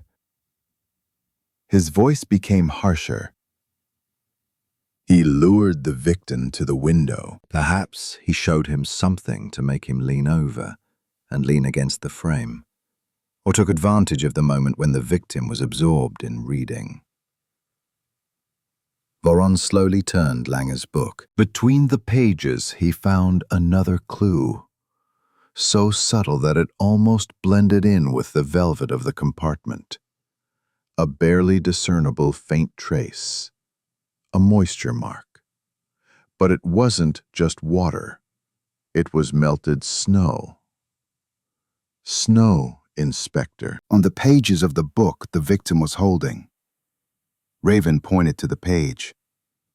Speaker 1: His voice became harsher. He lured the victim to the window. Perhaps he showed him something to make him lean over and lean against the frame, or took advantage of the moment when the victim was absorbed in reading. Voron slowly turned Langer's book. Between the pages he found another clue, so subtle that it almost blended in with the velvet of the compartment. A barely discernible faint trace, a moisture mark. But it wasn't just water. It was melted snow. Snow, Inspector. On the pages of the book the victim was holding. Raven pointed to the page.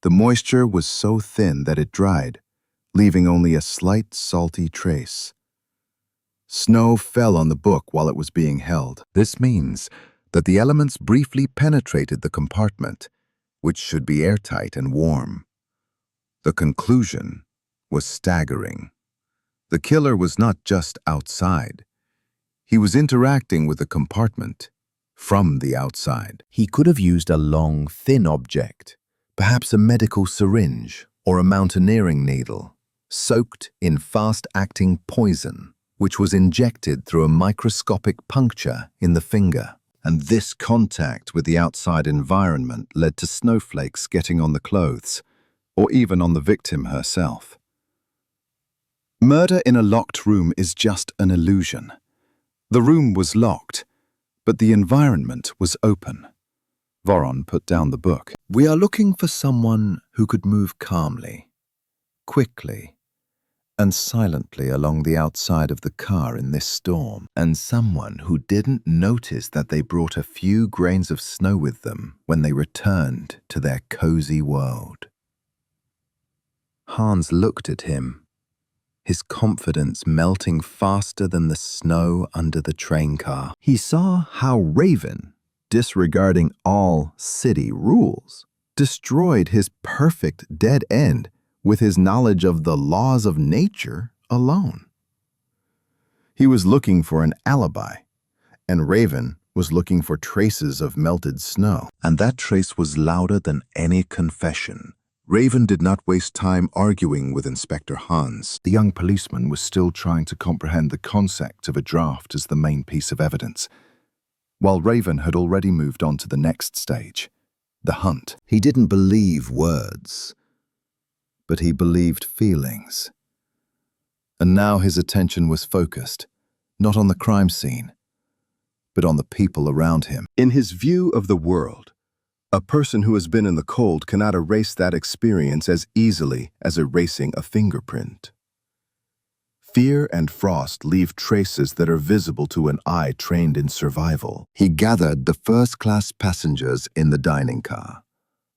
Speaker 1: The moisture was so thin that it dried, leaving only a slight salty trace. Snow fell on the book while it was being held. This means that the elements briefly penetrated the compartment, which should be airtight and warm. The conclusion was staggering. The killer was not just outside. He was interacting with the compartment from the outside. He could have used a long, thin object, perhaps a medical syringe or a mountaineering needle, soaked in fast-acting poison, which was injected through a microscopic puncture in the finger. And this contact with the outside environment led to snowflakes getting on the clothes, or even on the victim herself. Murder in a locked room is just an illusion. The room was locked, but the environment was open. Voron put down the book. We are looking for someone who could move calmly,
Speaker 2: quickly and silently along the outside of the car in this storm, and someone who didn't notice that they brought a few grains of snow with them when they returned to their cozy world.
Speaker 1: Hans looked at him, his confidence melting faster than the snow under the train car. He saw how Raven, disregarding all city rules, destroyed his perfect dead end with his knowledge of the laws of nature alone. He was looking for an alibi, and Raven was looking for traces of melted snow. And that trace was louder than any confession. Raven did not waste time arguing with Inspector Hans.
Speaker 2: The young policeman was still trying to comprehend the concept of a draft as the main piece of evidence, while Raven had already moved on to the next stage, the hunt. He didn't believe words, but he believed feelings. And now his attention was focused, not on the crime scene, but on the people around him.
Speaker 1: In his view of the world, a person who has been in the cold cannot erase that experience as easily as erasing a fingerprint. Fear and frost leave traces that are visible to an eye trained in survival.
Speaker 2: He gathered the first-class passengers in the dining car,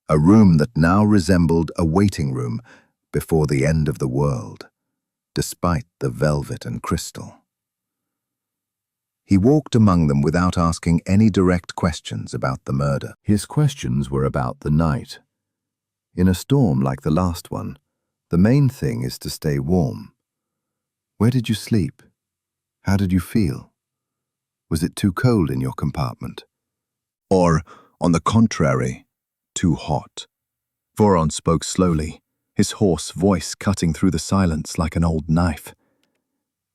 Speaker 2: a room that now resembled a waiting room before the end of the world, despite the velvet and crystal. He walked among them without asking any direct questions about the murder. His questions were about the night. In a storm like the last one, the main thing is to stay warm. Where did you sleep? How did you feel? Was it too cold in your compartment? Or, on the contrary, too hot?
Speaker 1: Voron spoke slowly, his hoarse voice cutting through the silence like an old knife.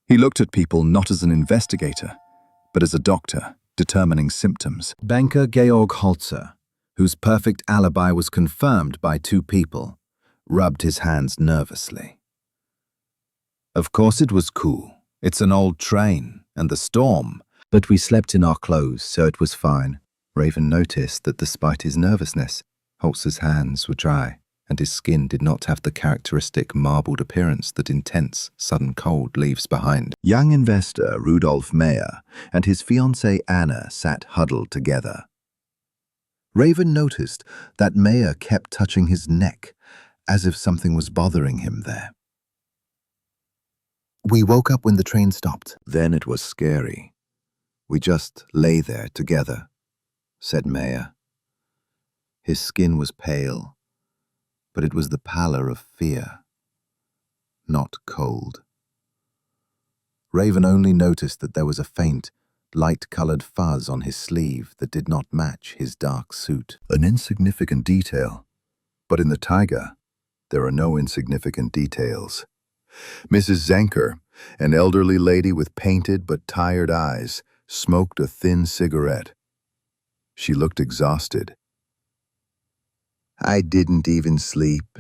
Speaker 1: He looked at people not as an investigator, but as a doctor, determining symptoms.
Speaker 2: Banker Georg Holzer, whose perfect alibi was confirmed by two people, rubbed his hands nervously. Of course it was cool. It's an old train, and the storm. But we slept in our clothes, so it was fine. Raven noticed that despite his nervousness, Holzer's hands were dry, and his skin did not have the characteristic marbled appearance that intense, sudden cold leaves behind.
Speaker 1: Young investor Rudolf Meyer and his fiancée Anna sat huddled together.
Speaker 2: Raven noticed that Meyer kept touching his neck, as if something was bothering him there. We woke up when the train stopped.
Speaker 1: Then it was scary.
Speaker 2: We just lay there together, said Meyer. His skin was pale, but it was the pallor of fear, not cold. Raven only noticed that there was a faint, light-colored fuzz on his sleeve that did not match his dark suit.
Speaker 1: An insignificant detail, but in the taiga, there are no insignificant details. Mrs. Zenker, an elderly lady with painted but tired eyes, smoked a thin cigarette. She looked exhausted.
Speaker 2: I didn't even sleep.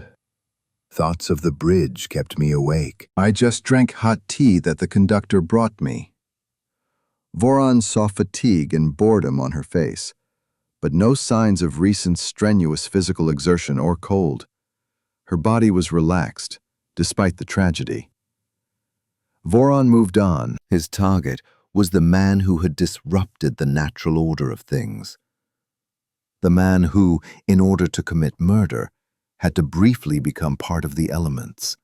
Speaker 2: Thoughts of the bridge kept me awake.
Speaker 1: I just drank hot tea that the conductor brought me. Voron saw fatigue and boredom on her face, but no signs of recent strenuous physical exertion or cold. Her body was relaxed, despite the tragedy. Voron moved on.
Speaker 2: His target was the man who had disrupted the natural order of things. The man who, in order to commit murder, had to briefly become part of the elements,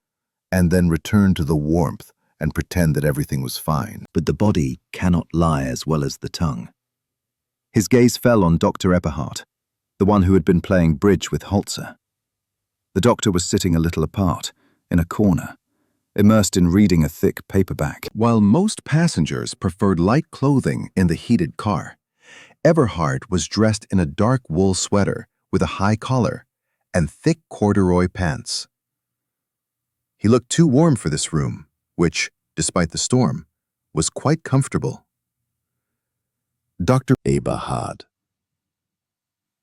Speaker 2: and then return to the warmth and pretend that everything was fine.
Speaker 1: But the body cannot lie as well as the tongue. His gaze fell on Dr. Eberhardt, the one who had been playing bridge with Holzer. The doctor was sitting a little apart, in a corner, immersed in reading a thick paperback. While most passengers preferred light clothing in the heated car, Eberhardt was dressed in a dark wool sweater with a high collar and thick corduroy pants. He looked too warm for this room, which, despite the storm, was quite comfortable. Dr. Eberhard.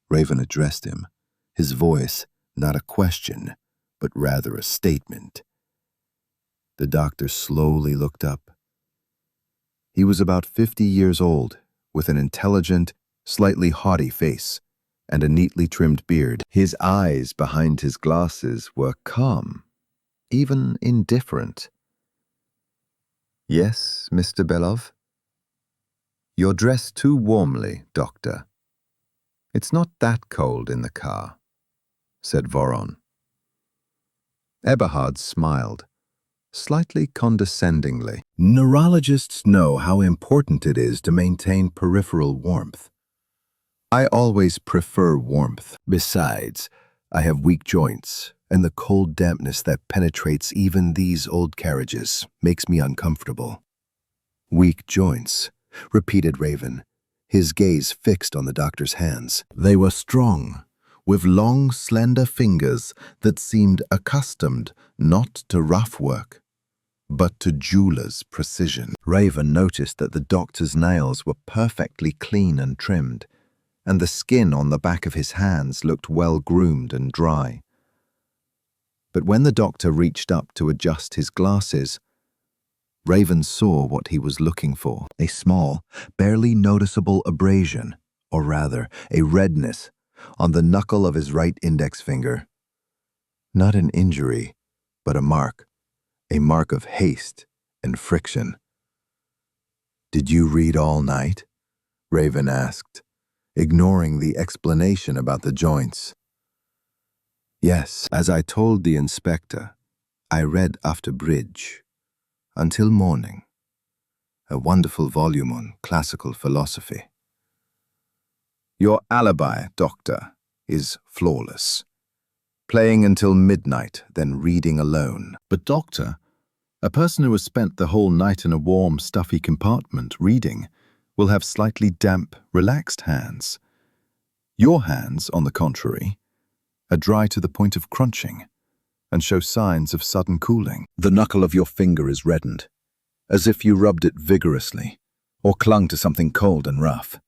Speaker 1: Raven addressed him, his voice not a question, but rather a statement. The doctor slowly looked up. He was about 50 years old, with an intelligent, slightly haughty face and a neatly trimmed beard. His eyes behind his glasses were calm,
Speaker 3: even indifferent. "Yes, Mr. Belov?" "You're dressed too warmly, Doctor. It's not that cold in the car," said Voron. Eberhard smiled, slightly condescendingly. "Neurologists know how important it is to maintain peripheral warmth. I always prefer warmth. Besides, I have weak joints, and the cold dampness that penetrates even these old carriages makes me uncomfortable." "Weak joints," repeated Raven, his gaze fixed on the doctor's hands. They were strong, with long, slender fingers that seemed accustomed not to rough work, but to jeweler's precision. Raven noticed that the doctor's nails were perfectly clean and trimmed, and the skin on the back of his hands looked well groomed and dry. But when the doctor reached up to adjust his glasses, Raven saw what he was looking for: a small, barely noticeable abrasion, or rather, a redness, on the knuckle of his right index finger. Not an injury, but a mark of haste and friction. "Did you read all night?" Raven asked, ignoring the explanation about the joints. "Yes, as I told the inspector, I read after bridge, until morning. A wonderful volume on classical philosophy." "Your alibi, Doctor, is flawless. Playing until midnight, then reading alone." "But Doctor, a person who has spent the whole night in a warm, stuffy compartment reading will have slightly damp, relaxed hands. Your hands, on the contrary, are dry to the point of crunching and show signs of sudden cooling. The knuckle of your finger is reddened, as if you rubbed it vigorously or clung to something cold and rough.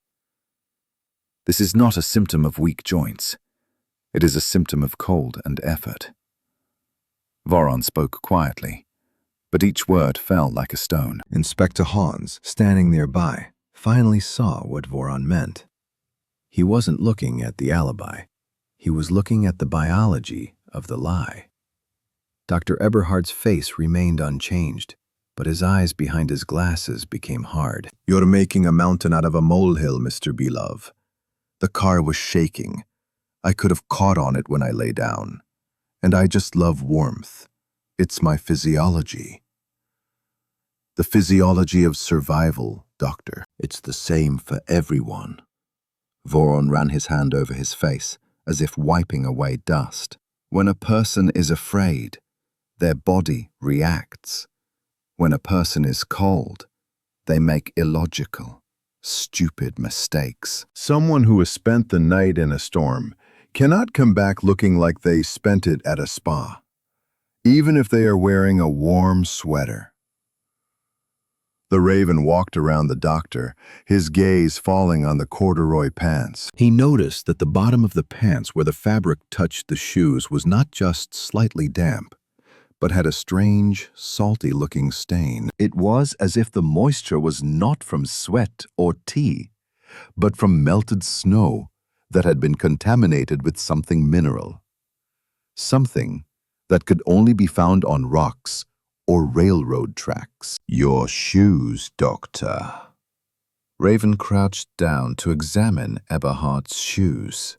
Speaker 3: This is not a symptom of weak joints. It is a symptom of cold and effort." Voron spoke quietly, but each word fell like a stone. Inspector Hans, standing nearby, finally saw what Voron meant. He wasn't looking at the alibi. He was looking at the biology of the lie. Dr. Eberhard's face remained unchanged, but his eyes behind his glasses became hard. "You're making a mountain out of a molehill, Mr. Belov. The car was shaking. I could have caught on it when I lay down. And I just love warmth. It's my physiology." "The physiology of survival, Doctor. It's the same for everyone." Voron ran his hand over his face, as if wiping away dust. "When a person is afraid, their body reacts. When a person is cold, they make illogical, stupid mistakes. Someone who has spent the night in a storm cannot come back looking like they spent it at a spa, even if they are wearing a warm sweater." The Raven walked around the doctor, his gaze falling on the corduroy pants. He noticed that the bottom of the pants where the fabric touched the shoes was not just slightly damp, but had a strange, salty-looking stain. It was as if the moisture was not from sweat or tea, but from melted snow that had been contaminated with something mineral. Something that could only be found on rocks or railroad tracks. "Your shoes, Doctor." Raven crouched down to examine Eberhard's shoes.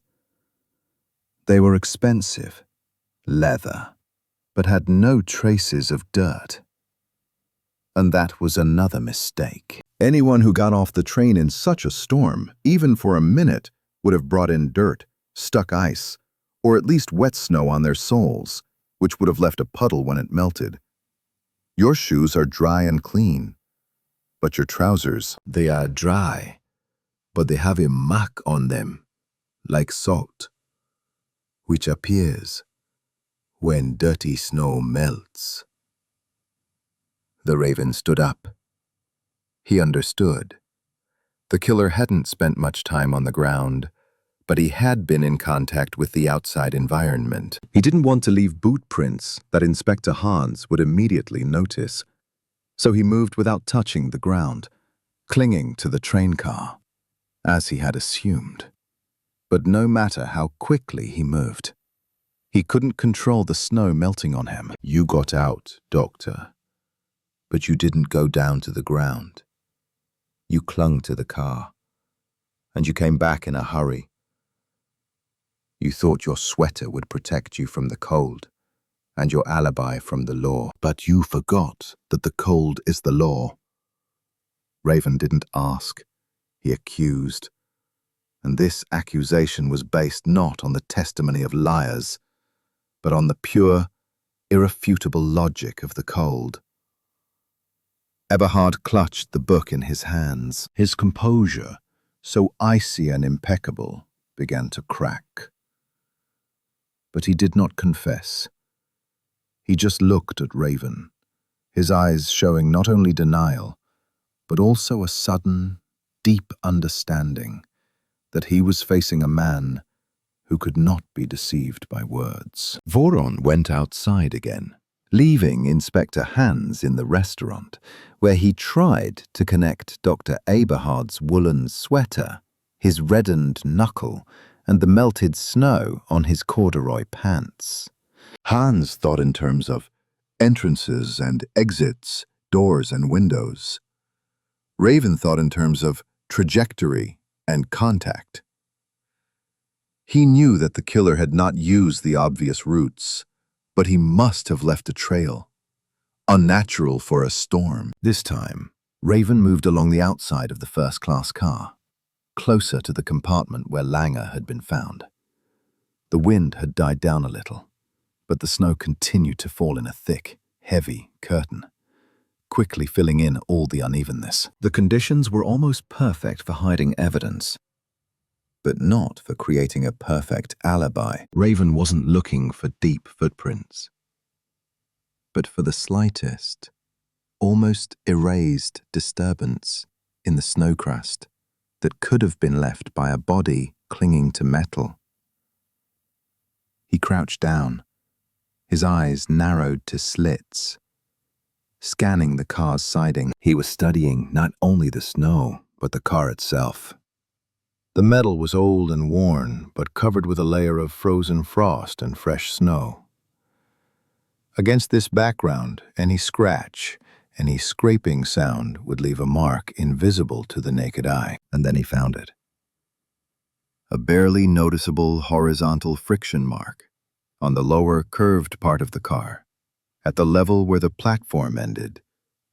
Speaker 3: They were expensive, leather, but had no traces of dirt. And that was another mistake. Anyone who got off the train in such a storm, even for a minute, would have brought in dirt, stuck ice, or at least wet snow on their soles, which would have left a puddle when it melted. Your shoes are dry and clean, but your trousers, they are dry, but they have a mark on them, like salt, which appears when dirty snow melts. The Raven stood up. He understood. The killer hadn't spent much time on the ground, but he had been in contact with the outside environment. He didn't want to leave boot prints that Inspector Hans would immediately notice, so he moved without touching the ground, clinging to the train car, as he had assumed. But no matter how quickly he moved,
Speaker 2: He couldn't control the snow melting on him.
Speaker 3: You got out, Doctor, but you didn't go down to the ground. You clung to the car, and you came back in a hurry. You thought your sweater would protect you from the cold, and your alibi from the law.
Speaker 2: But you forgot that the cold is the law.
Speaker 3: Raven didn't ask, he accused. And this accusation was based not on the testimony of liars, but on the pure, irrefutable logic of the cold. Eberhard clutched the book in his hands. His composure, so icy and impeccable, began to crack. But he did not confess. He just looked at Raven, his eyes showing not only denial, but also a sudden, deep understanding that he was facing a man who could not be deceived by words. Voron went outside again, leaving Inspector Hans in the restaurant, where he tried to connect Dr. Eberhard's woolen sweater, his reddened knuckle, and the melted snow on his corduroy pants.
Speaker 1: Hans thought in terms of entrances and exits, doors and windows. Raven thought in terms of trajectory and contact. He knew that the killer had not used the obvious routes, but he must have left a trail, unnatural for a storm.
Speaker 3: This time, Raven moved along the outside of the first-class car, closer to the compartment where Langer had been found. The wind had died down a little, but the snow continued to fall in a thick, heavy curtain, quickly filling in all the unevenness. The conditions were almost perfect for hiding evidence, but not for creating a perfect alibi. Raven wasn't looking for deep footprints, but for the slightest, almost erased disturbance in the snow crust that could have been left by a body clinging to metal. He crouched down, his eyes narrowed to slits, scanning the car's siding. He was studying not only the snow, but the car itself. The metal was old and worn, but covered with a layer of frozen frost and fresh snow. Against this background, any scratch, any scraping sound would leave a mark invisible to the naked eye. And then he found it. A barely noticeable horizontal friction mark on the lower curved part of the car, at the level where the platform ended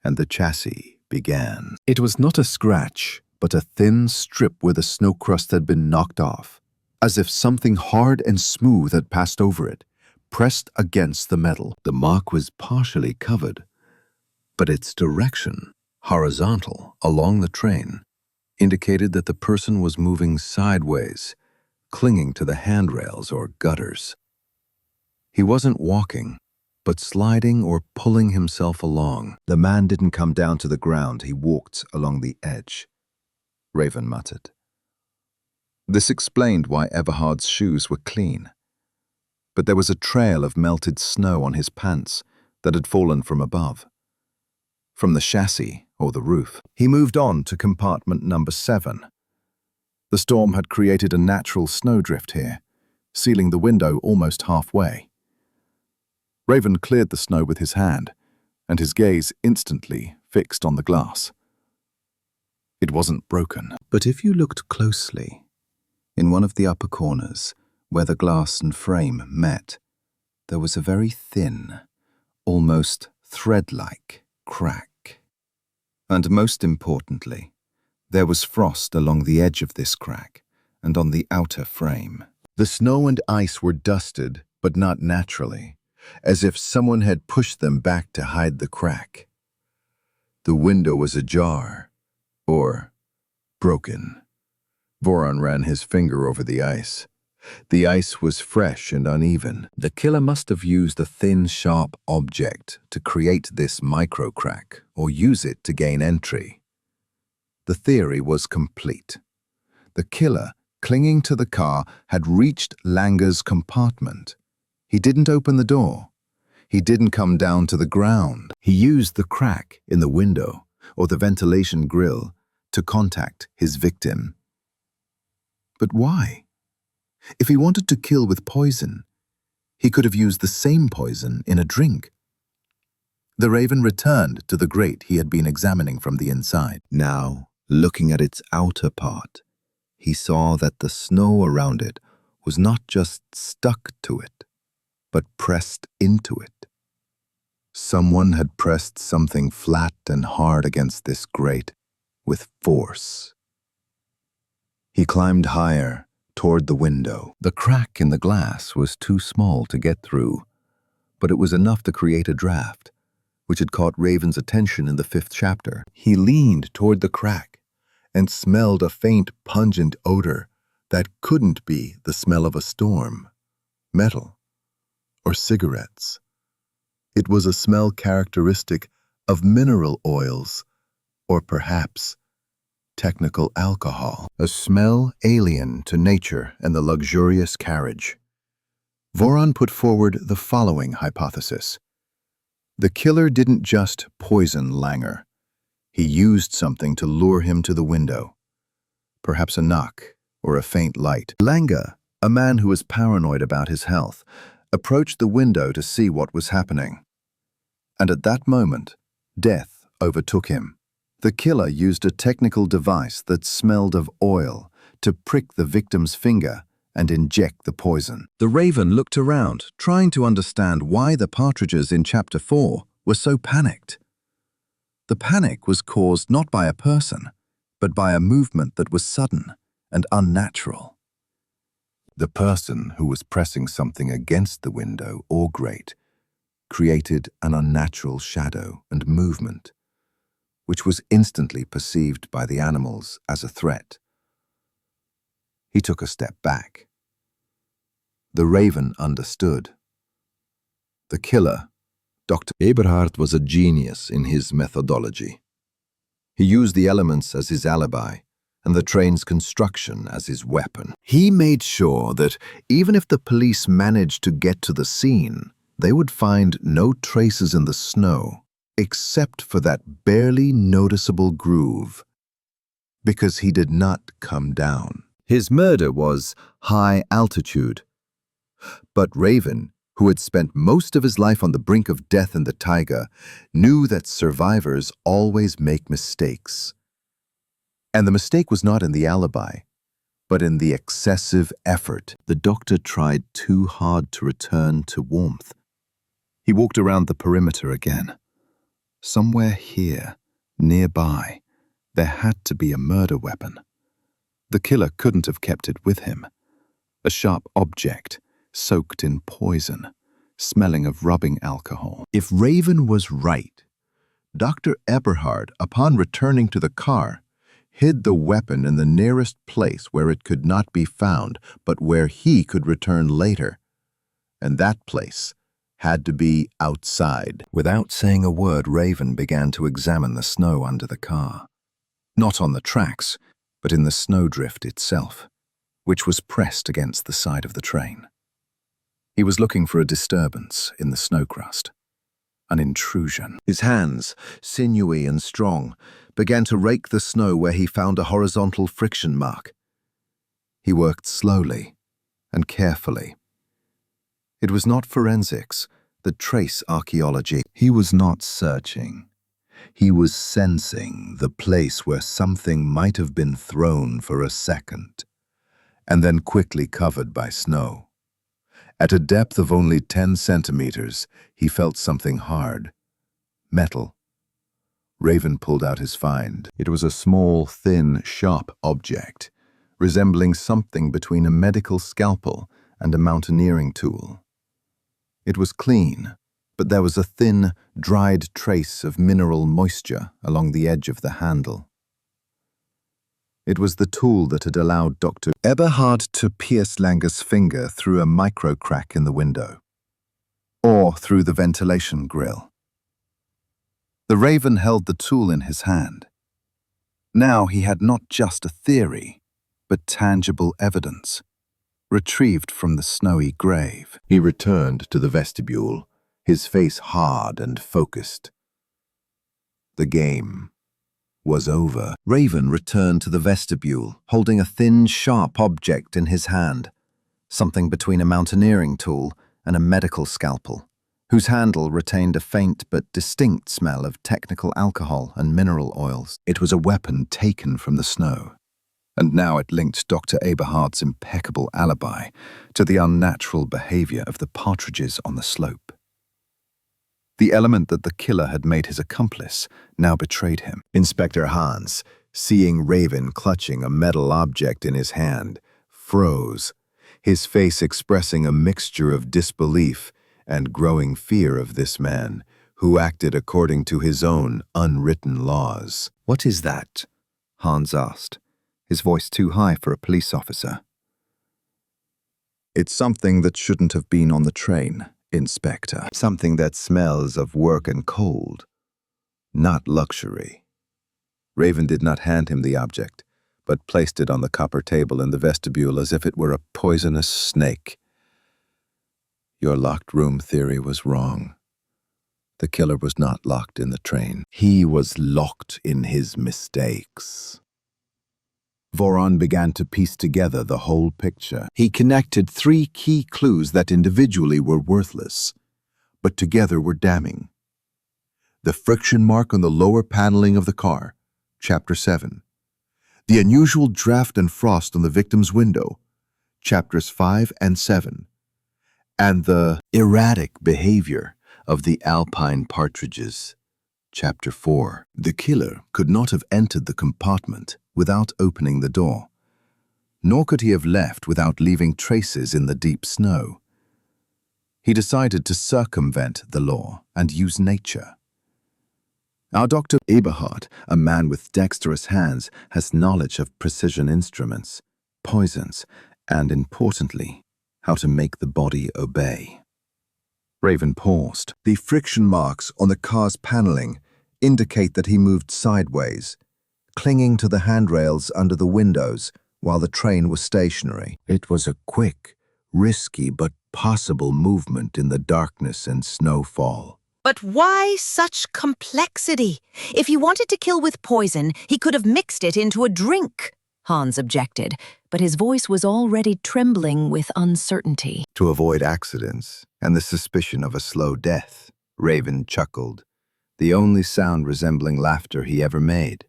Speaker 3: and the chassis began. It was not a scratch, but a thin strip where the snow crust had been knocked off, as if something hard and smooth had passed over it, pressed against the metal. The mark was partially covered, but its direction, horizontal along the train, indicated that the person was moving sideways, clinging to the handrails or gutters. He wasn't walking, but sliding or pulling himself along. The man didn't come down to the ground, he walked along the edge, Raven muttered. This explained why Eberhard's shoes were clean. But there was a trail of melted snow on his pants that had fallen from above, from the chassis or the roof. He moved on to compartment number 7. The storm had created a natural snowdrift here, sealing the window almost halfway. Raven cleared the snow with his hand, and his gaze instantly fixed on the glass. It wasn't broken. But if you looked closely, in one of the upper corners, where the glass and frame met, there was a very thin, almost thread-like crack. And most importantly, there was frost along the edge of this crack and on the outer frame. The snow and ice were dusted, but not naturally, as if someone had pushed them back to hide the crack. The window was ajar, or broken. Voron ran his finger over the ice. The ice was fresh and uneven. The killer must have used a thin, sharp object to create this micro-crack, or use it to gain entry. The theory was complete. The killer, clinging to the car, had reached Langer's compartment. He didn't open the door. He didn't come down to the ground. He used the crack in the window or the ventilation grill to contact his victim. But why? If he wanted to kill with poison,
Speaker 2: He could have used the same poison in a drink. The raven returned to the grate he had been examining from the inside.
Speaker 3: Now, looking at its outer part, he saw that the snow around it was not just stuck to it, but pressed into it. Someone had pressed something flat and hard against this grate with force. He climbed higher toward the window. The crack in the glass was too small to get through, but it was enough to create a draft, which had caught Raven's attention in the 5th chapter. He leaned toward the crack and smelled a faint, pungent odor that couldn't be the smell of a storm, metal, or cigarettes. It was a smell characteristic of mineral oils, or perhaps technical alcohol. A smell alien to nature and the luxurious carriage. Voron put forward the following hypothesis. The killer didn't just poison Langer. He used something to lure him to the window. Perhaps a knock or a faint light. Langer, a man who was paranoid about his health, approached the window to see what was happening. And at that moment, death overtook him. The killer used a technical device that smelled of oil to prick the victim's finger and inject the poison. The raven looked around, trying to understand why the partridges in Chapter 4 were so panicked. The panic was caused not by a person, but by a movement that was sudden and unnatural. The person who was pressing something against the window or grate created an unnatural shadow and movement, which was instantly perceived by the animals as a threat. He took a step back. The raven understood. The killer, Dr. Eberhard, was a genius in his methodology. He used the elements as his alibi and the train's construction as his weapon. He made sure that even if the police managed to get to the scene, they would find no traces in the snow except for that barely noticeable groove, because he did not come down. His murder was high altitude. But Raven, who had spent most of his life on the brink of death in the taiga, knew that survivors always make mistakes. And the mistake was not in the alibi, but in the excessive effort. The doctor tried too hard to return to warmth. He walked around the perimeter again. Somewhere here, nearby, there had to be a murder weapon. The killer couldn't have kept it with him. A sharp object, soaked in poison, smelling of rubbing alcohol. If Raven was right, Dr. Eberhard, upon returning to the car, hid the weapon in the nearest place where it could not be found, but where he could return later. And that place had to be outside. Without saying a word, Raven began to examine the snow under the car. Not on the tracks, but in the snowdrift itself, which was pressed against the side of the train. He was looking for a disturbance in the snow crust, an intrusion. His hands, sinewy and strong, began to rake the snow where he found a horizontal friction mark. He worked slowly and carefully. It was not forensics, the trace archaeology. He was not searching. He was sensing the place where something might have been thrown for a second, and then quickly covered by snow. At a depth of only 10 centimeters, he felt something hard. Metal. Raven pulled out his find. It was a small, thin, sharp object, resembling something between a medical scalpel and a mountaineering tool. It was clean, but there was a thin, dried trace of mineral moisture along the edge of the handle. It was the tool that had allowed Dr. Eberhard to pierce Langer's finger through a micro crack in the window, or through the ventilation grill. The raven held the tool in his hand. Now he had not just a theory, but tangible evidence, retrieved from the snowy grave. He returned to the vestibule, his face hard and focused. The game was over. Raven returned to the vestibule, holding a thin, sharp object in his hand, something between a mountaineering tool
Speaker 1: and a medical scalpel, whose handle retained a faint but distinct smell of technical alcohol and mineral oils. It was a weapon taken from the snow, and now it linked Dr. Eberhard's impeccable alibi to the unnatural behavior of the partridges on the slope. The element that the killer had made his accomplice now betrayed him. Inspector Hans, seeing Raven clutching a metal object in his hand, froze, his face expressing a mixture of disbelief and growing fear of this man, who acted according to his own unwritten laws.
Speaker 3: "What is that?" Hans asked, his voice too high for a police officer.
Speaker 1: "It's something that shouldn't have been on the train, Inspector.
Speaker 3: "Something that smells of work and cold, not luxury." Raven did not hand him the object, but placed it on the copper table in the vestibule as if it were a poisonous snake. "Your locked room theory was wrong. The killer was not locked in the train.
Speaker 1: He was locked in his mistakes." Voron began to piece together the whole picture. He connected 3 key clues that individually were worthless, but together were damning. The friction mark on the lower paneling of the car, Chapter 7. The unusual draft and frost on the victim's window, Chapters 5 and 7. And the erratic behavior of the Alpine partridges, Chapter 4. The killer could not have entered the compartment without opening the door, nor could he have left without leaving traces in the deep snow. He decided to circumvent the law and use nature. Our Dr. Eberhard, a man with dexterous hands, has knowledge of precision instruments, poisons, and, importantly, how to make the body obey. Raven paused. The friction marks on the car's paneling indicate that he moved sideways, clinging to the handrails under the windows while the train was stationary. It was a quick, risky, but possible movement in the darkness and snowfall.
Speaker 5: But why such complexity? If he wanted to kill with poison, he could have mixed it into a drink, Hans objected, but his voice was already trembling with uncertainty.
Speaker 3: To avoid accidents and the suspicion of a slow death, Raven chuckled, the only sound resembling laughter he ever made.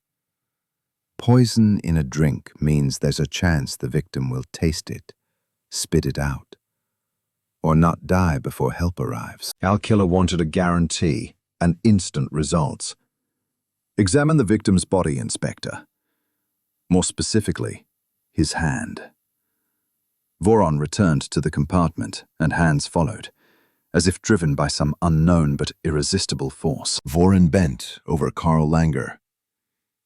Speaker 3: Poison in a drink means there's a chance the victim will taste it, spit it out, or not die before help arrives.
Speaker 1: Our killer wanted a guarantee and instant results. Examine the victim's body, Inspector. More specifically, his hand. Voron returned to the compartment, and Hans followed, as if driven by some unknown but irresistible force. Voron bent over Karl Langer.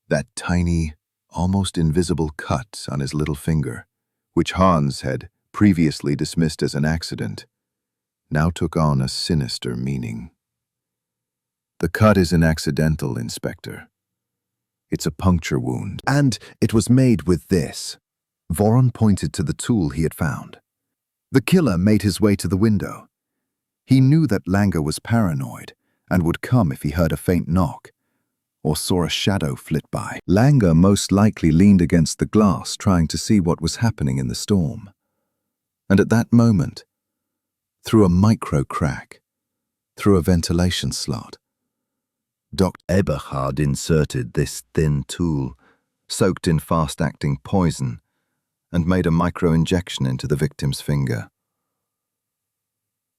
Speaker 1: That tiny, almost invisible cut on his little finger, which Hans had previously dismissed as an accident, now took on a sinister meaning. The cut isn't accidental, Inspector. It's a puncture wound, and it was made with this. Voron pointed to the tool he had found. The killer made his way to the window. He knew that Langer was paranoid and would come if he heard a faint knock or saw a shadow flit by. Langer most likely leaned against the glass trying to see what was happening in the storm. And at that moment, through a micro crack, through a ventilation slot, Dr. Eberhard inserted this thin tool, soaked in fast-acting poison, and made a micro-injection into the victim's finger.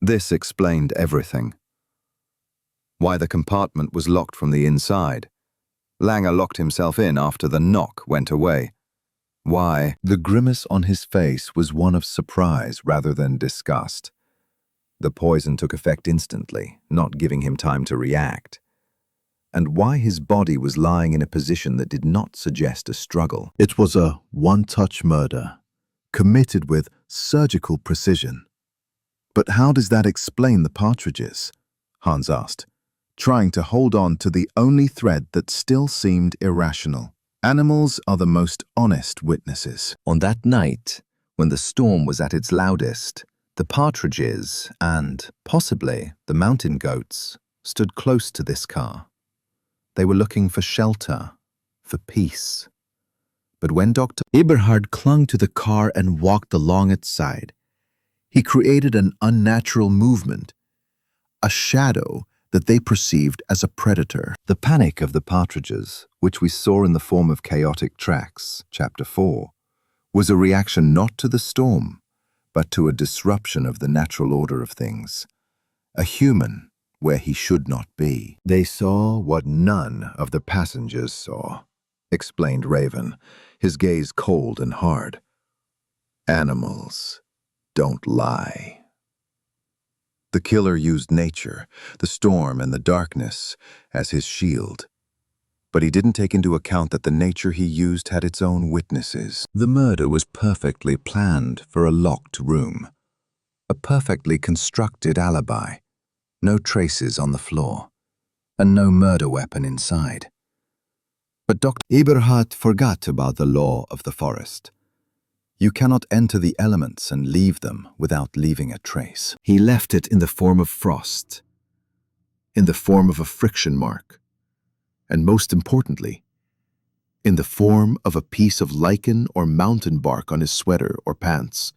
Speaker 1: This explained everything. Why the compartment was locked from the inside. Langer locked himself in after the knock went away. Why the grimace on his face was one of surprise rather than disgust. The poison took effect instantly, not giving him time to react. And why his body was lying in a position that did not suggest a struggle. It was a one-touch murder, committed with surgical precision. But how does that explain the partridges? Hans asked, trying to hold on to the only thread that still seemed irrational. Animals are the most honest witnesses. On that night, when the storm was at its loudest, the partridges and, possibly, the mountain goats stood close to this car. They were looking for shelter, for peace. But when Dr. Eberhard clung to the car and walked along its side,
Speaker 2: He created an unnatural movement, a shadow that they perceived as a predator.
Speaker 3: The panic of the partridges, which we saw in the form of chaotic tracks, Chapter 4, was a reaction not to the storm, but to a disruption of the natural order of things, a human where he should not be.
Speaker 1: They saw what none of the passengers saw, explained Raven, his gaze cold and hard. Animals don't lie. The killer used nature, the storm and the darkness, as his shield. But he didn't take into account that the nature he used had its own witnesses. The murder was perfectly planned for a locked room. A perfectly constructed alibi. No traces on the floor. And no murder weapon inside. But Dr.
Speaker 3: Eberhard forgot about the law of the forest. You cannot enter the elements and leave them without leaving a trace. He left it in the form of frost, in the form of a friction mark, and most importantly, in the form of a piece of lichen or mountain bark on his sweater or pants,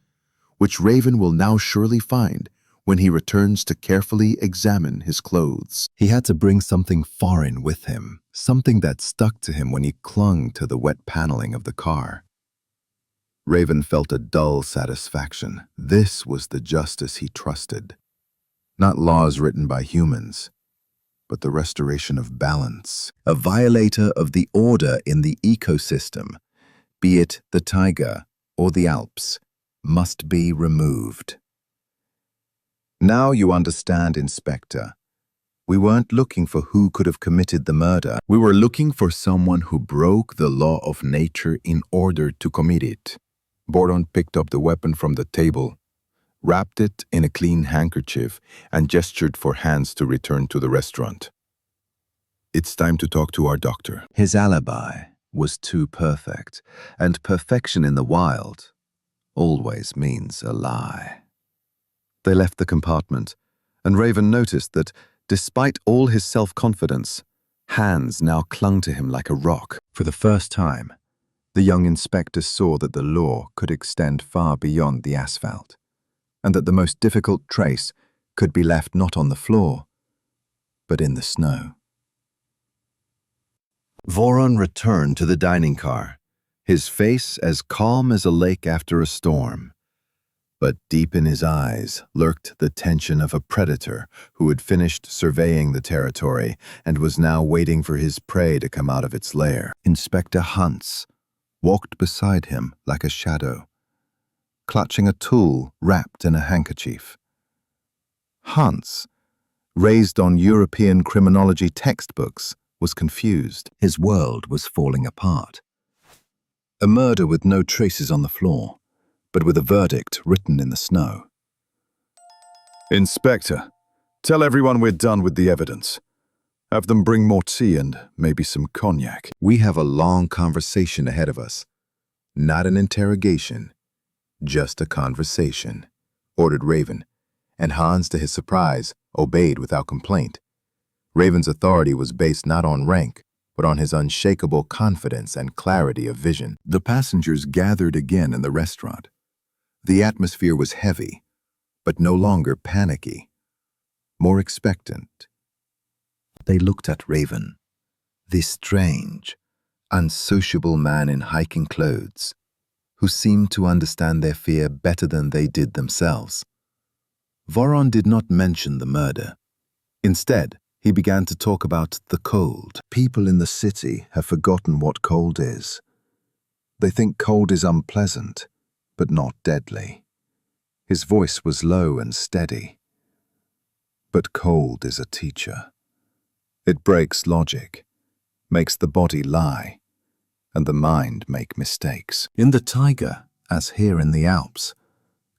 Speaker 3: which Raven will now surely find when he returns to carefully examine his clothes. He had to bring something foreign with him, something that stuck to him when he clung to the wet paneling of the car. Raven felt a dull satisfaction. This was the justice he trusted. Not laws written by humans, but the restoration of balance. A violator of the order in the ecosystem, be it the taiga or the Alps, must be removed. Now you understand, Inspector. We weren't looking for who could have committed the murder. We were looking for someone who broke the law of nature in order to commit it. Boron picked up the weapon from the table, wrapped it in a clean handkerchief, and gestured for Hans to return to the restaurant. It's time to talk to our doctor. His alibi was too perfect, and perfection in the wild always means a lie. They left the compartment, and Raven noticed that, despite all his self-confidence, Hans now clung to him like a rock. For the first time, the young inspector saw that the law could extend far beyond the asphalt, and that the most difficult trace could be left not on the floor, but in the snow. Voron returned to the dining car, his face as calm as a lake after a storm. But deep in his eyes lurked the tension of a predator who had finished surveying the territory and was now waiting for his prey to come out of its lair. Inspector Hans walked beside him like a shadow, clutching a tool wrapped in a handkerchief. Hans, raised on European criminology textbooks, was confused. His world was falling apart. A murder with no traces on the floor, but with a verdict written in the snow. Inspector, tell everyone we're done with the evidence. Have them bring more tea and maybe some cognac. We have a long conversation ahead of us. Not an interrogation, just a conversation, ordered Raven, and Hans, to his surprise, obeyed without complaint. Raven's authority was based not on rank, but on his unshakable confidence and clarity of vision. The passengers gathered again in the restaurant. The atmosphere was heavy, but no longer panicky, more expectant. They looked at Raven, this strange, unsociable man in hiking clothes, who seemed to understand their fear better than they did themselves. Voron did not mention the murder. Instead, he began to talk about the cold. People in the city have forgotten what cold is. They think cold is unpleasant, but not deadly. His voice was low and steady. But cold is a teacher. It breaks logic, makes the body lie, and the mind make mistakes. In the taiga, as here in the Alps,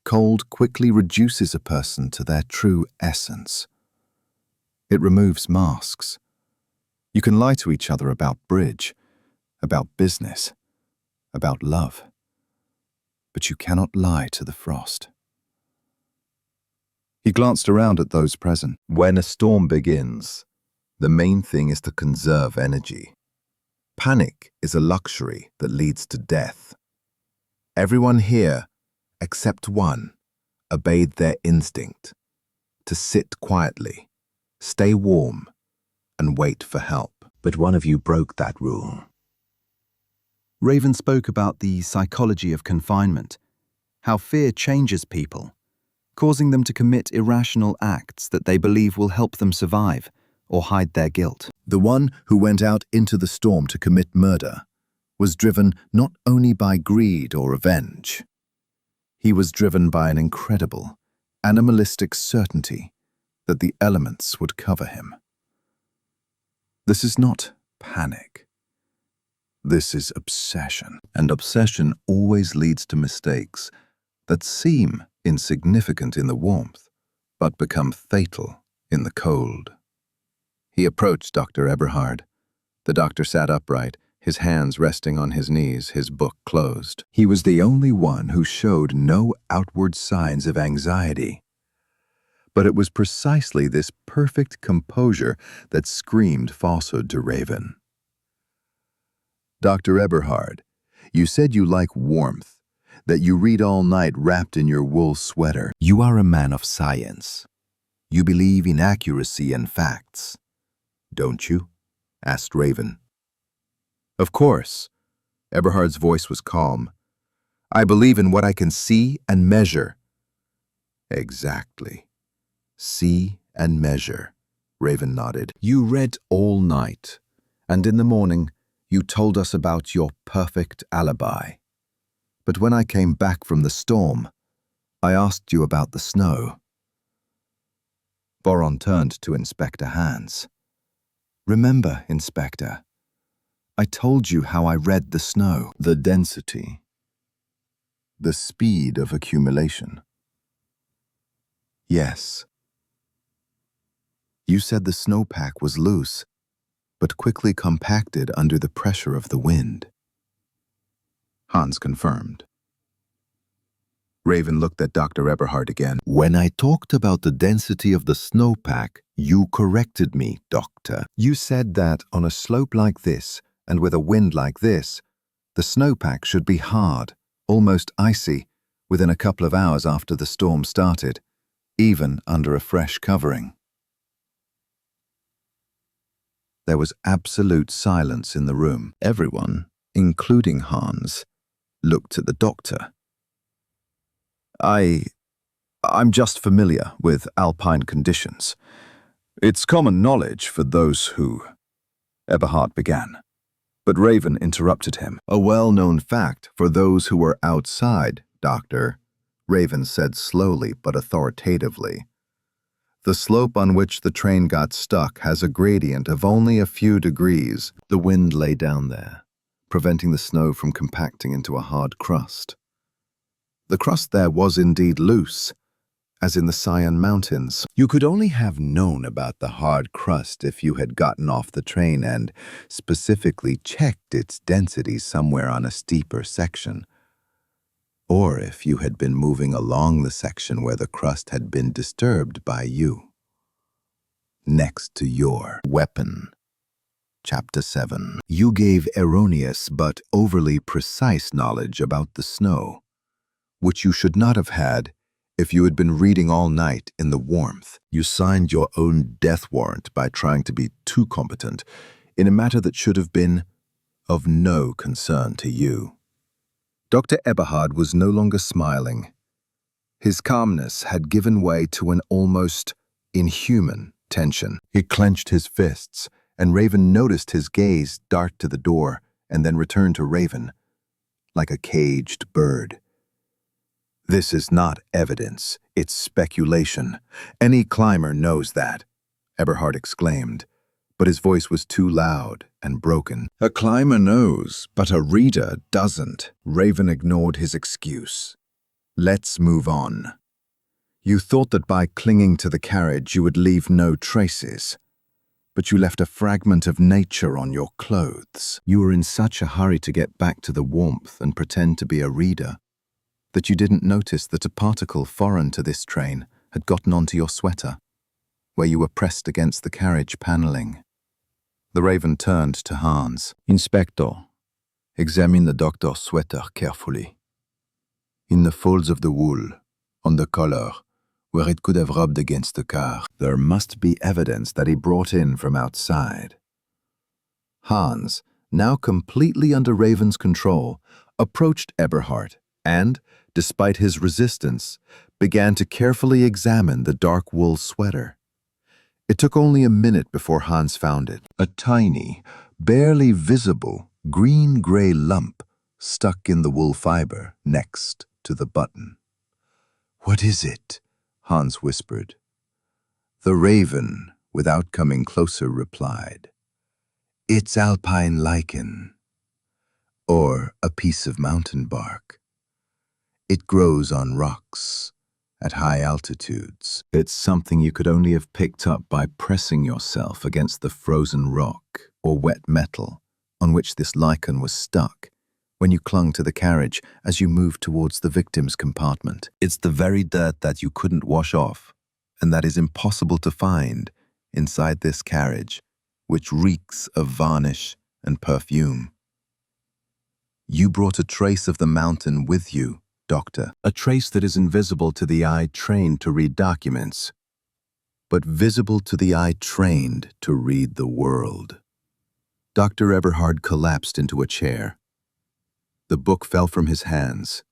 Speaker 3: cold quickly reduces a person to their true essence. It removes masks. You can lie to each other about bridge, about business, about love, but you cannot lie to the frost. He glanced around at those present. When a storm begins, the main thing is to conserve energy. Panic is a luxury that leads to death. Everyone here, except one,
Speaker 2: obeyed their instinct to sit quietly, stay warm, and wait for help.
Speaker 1: But one of you broke that rule.
Speaker 3: Raven spoke about the psychology of confinement, how fear changes people, causing them to commit irrational acts that they believe will help them survive or hide their guilt.
Speaker 1: The one who went out into the storm to commit murder was driven not only by greed or revenge. He was driven by an incredible, animalistic certainty that the elements would cover him. This is not panic. This is obsession. And obsession always leads to mistakes that seem insignificant in the warmth, but become fatal in the cold. He approached Dr. Eberhard. The doctor sat upright, his hands resting on his knees, his book closed. He was the only one who showed no outward signs of anxiety. But it was precisely this perfect composure that screamed falsehood to Raven. Dr. Eberhard, you said you like warmth, that you read all night wrapped in your wool sweater. You are a man of science. You believe in accuracy and facts, don't you? Asked Raven. Of course. Eberhard's voice was calm. I believe in what I can see and measure. Exactly. See and measure, Raven nodded. You read all night, and in the morning you told us about your perfect alibi. But when I came back from the storm, I asked you about the snow. Voron turned to Inspector Hans. Remember, Inspector, I told you how I read the snow. The density. The speed of accumulation. Yes. You said the snowpack was loose, but quickly compacted under the pressure of the wind. Hans confirmed. Raven looked at Dr. Eberhard again. When I talked about the density of the snowpack, you corrected me, Doctor. You said that on a slope like this, and with a wind like this, the snowpack should be hard, almost icy, within a couple of hours after the storm started, even under a fresh covering. There was absolute silence in the room. Everyone, including Hans, looked at the doctor. I'm just familiar with Alpine conditions. It's common knowledge for those who... Eberhard began. But Raven interrupted him. A well-known fact for those who were outside, Doctor, Raven said slowly but authoritatively. The slope on which the train got stuck has a gradient of only a few degrees. The wind lay down there, preventing the snow from compacting into a hard crust. The crust there was indeed loose, as in the Siberian mountains. You could only have known about the hard crust if you had gotten off the train and specifically checked its density somewhere on a steeper section. Or if you had been moving along the section where the crust had been disturbed by you. Next to your weapon. Chapter 7. You gave erroneous but overly precise knowledge about the snow, which you should not have had if you had been reading all night in the warmth. You signed your own death warrant by trying to be too competent in a matter that should have been of no concern to you. Dr. Eberhard was no longer smiling. His calmness had given way to an almost inhuman tension. He clenched his fists, and Raven noticed his gaze dart to the door and then return to Raven, like a caged bird. This is not evidence, it's speculation. Any climber knows that, Eberhard exclaimed, but his voice was too loud and broken. A climber knows, but a reader doesn't. Raven ignored his excuse. Let's move on. You thought that by clinging to the carriage you would leave no traces, but you left a fragment of nature on your clothes. You were in such a hurry to get back to the warmth and pretend to be a reader that you didn't notice that a particle foreign to this train had gotten onto your sweater, where you were pressed against the carriage paneling. The Raven turned to Hans. Inspector, examine the doctor's sweater carefully. In the folds of the wool,
Speaker 3: on the collar, where it could have rubbed against the car.
Speaker 2: There must be evidence that he brought in from outside. Hans, now completely under Raven's control, approached Eberhard and, despite his resistance, began to carefully examine the dark wool sweater. It took only a minute before Hans found it.
Speaker 1: A tiny, barely visible, green-gray lump stuck in the wool fiber next to the button. "What is it?" Hans whispered. The raven, without coming closer, replied, "It's Alpine lichen, or a piece of mountain bark. It grows on rocks at high altitudes."
Speaker 2: It's something you could only have picked up by pressing yourself against the frozen rock or wet metal on which this lichen was stuck when you clung to the carriage as you moved towards the victim's compartment. It's the very dirt that you couldn't wash off, and that is impossible to find inside this carriage, which reeks of varnish and perfume. You brought a trace of the mountain with you, Doctor, a trace that is invisible to the eye trained to read documents, but visible to the eye trained to read the world. Dr. Eberhard collapsed into a chair. The book fell from his hands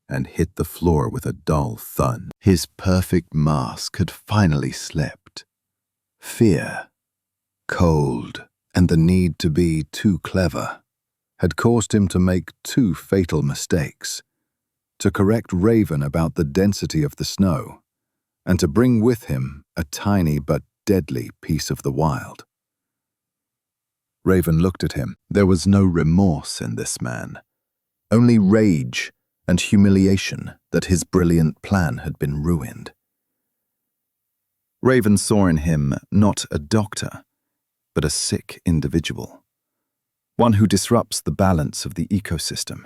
Speaker 2: and hit the floor with a dull thud. His perfect mask had finally slipped. Fear, cold, and the need to be too clever had caused him to make two fatal mistakes: to correct Raven about the density of the snow, and to bring with him a tiny but deadly piece of the wild. Raven looked at him. There was no remorse in this man, only rage and humiliation that his brilliant plan had been ruined. Raven saw in him not a doctor, but a sick individual, one who disrupts the balance of the ecosystem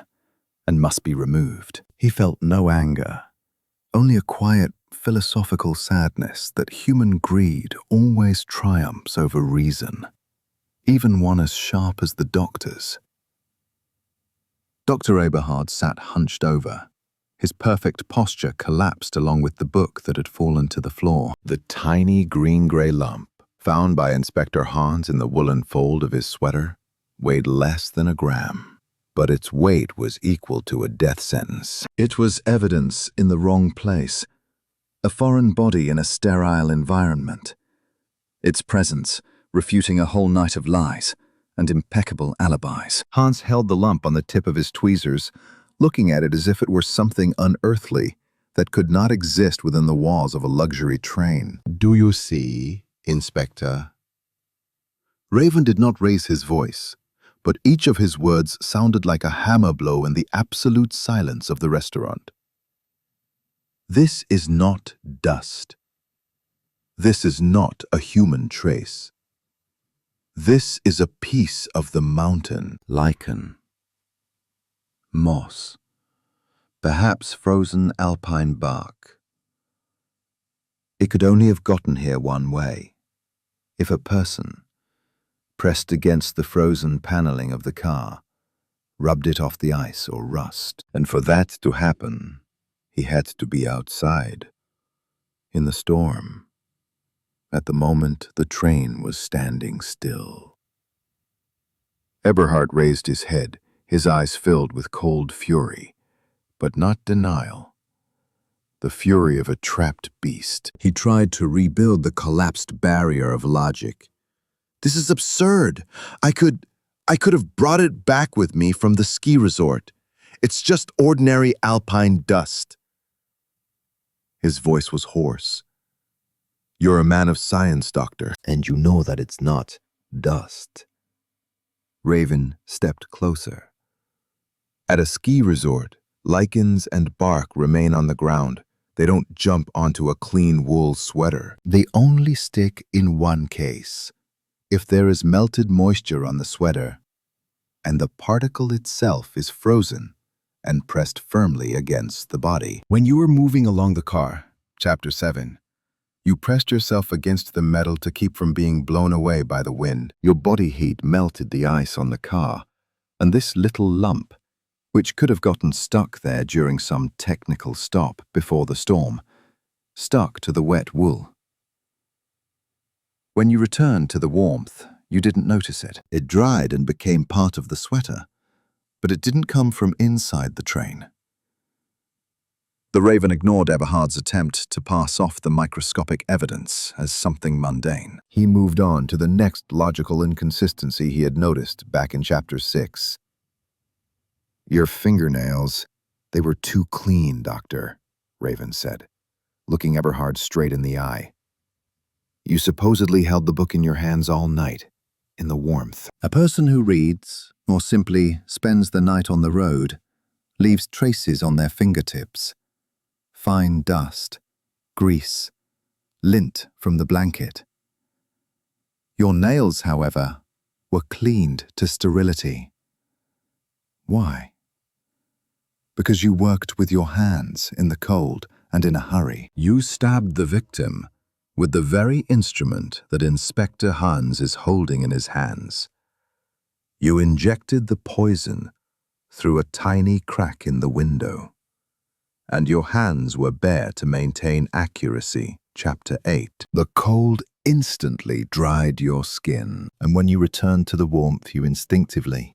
Speaker 2: and must be removed. He felt no anger, only a quiet philosophical sadness that human greed always triumphs over reason, even one as sharp as the doctor's. Dr. Eberhard sat hunched over. His perfect posture collapsed along with the book that had fallen to the floor. The tiny green-gray lump, found by Inspector Hans in the woolen fold of his sweater, weighed less than a gram, but its weight was equal to a death sentence. It was evidence in the wrong place, a foreign body in a sterile environment. Its presence refuting a whole night of lies and impeccable alibis. Hans held the lump on the tip of his tweezers, looking at it as if it were something unearthly that could not exist within the walls of a luxury train. "Do you see, Inspector?" Raven did not raise his voice, but each of his words sounded like a hammer blow in the absolute silence of the restaurant. "This is not dust. This is not a human trace. This is a piece of the mountain, lichen, moss, perhaps frozen alpine bark. It could only have gotten here one way, if a person, pressed against the frozen paneling of the car, rubbed it off the ice or rust. And for that to happen, he had to be outside, in the storm, at the moment the train was standing still." Eberhard raised his head, his eyes filled with cold fury, but not denial. The fury of a trapped beast. He tried to rebuild the collapsed barrier of logic. "This is absurd. I could have brought it back with me from the ski resort. It's just ordinary alpine dust." His voice was hoarse. "You're a man of science, Doctor, and you know that it's not dust." Raven stepped closer. At a ski resort, lichens and bark remain on the ground. They don't jump onto a clean wool sweater. They only stick in one case: if there is melted moisture on the sweater, and the particle itself is frozen and pressed firmly against the body. When you were moving along the car, Chapter 7, you pressed yourself against the metal to keep from being blown away by the wind. Your body heat melted the ice on the car, and this little lump,
Speaker 1: which could have gotten stuck there during some technical stop before the storm, stuck to the wet wool. When you returned to the warmth, you didn't notice it. It dried and became part of the sweater, but it didn't come from inside the train. The Raven ignored Eberhard's attempt to pass off the microscopic evidence as something mundane.
Speaker 4: He moved on to the next logical inconsistency he had noticed back in Chapter 6. "Your fingernails, they were too clean, Doctor," Raven said, looking Eberhard straight in the eye. "You supposedly held the book in your hands all night, in the warmth."
Speaker 1: A person who reads, or simply spends the night on the road, leaves traces on their fingertips. Fine dust, grease, lint from the blanket. Your nails, however, were cleaned to sterility. Why? Because you worked with your hands in the cold and in a hurry. You stabbed the victim with the very instrument that Inspector Hans is holding in his hands. You injected the poison through a tiny crack in the window, and your hands were bare to maintain accuracy. Chapter 8. The cold instantly dried your skin, and when you returned to the warmth, you instinctively,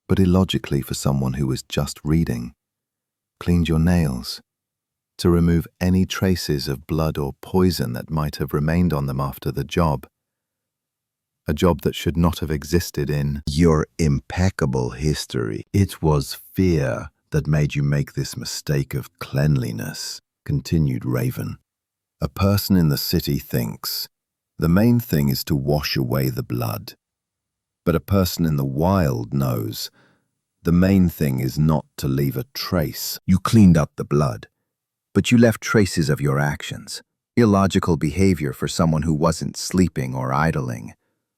Speaker 1: but illogically for someone who was just reading, cleaned your nails to remove any traces of blood or poison that might have remained on them after the job. A job that should not have existed in your impeccable history. It was fear that made you make this mistake of cleanliness, continued Raven. A person in the city thinks the main thing is to wash away the blood. But a person in the wild knows the main thing is not to leave a trace. You cleaned up the blood, but you left traces of your actions. Illogical behavior for someone who wasn't sleeping or idling,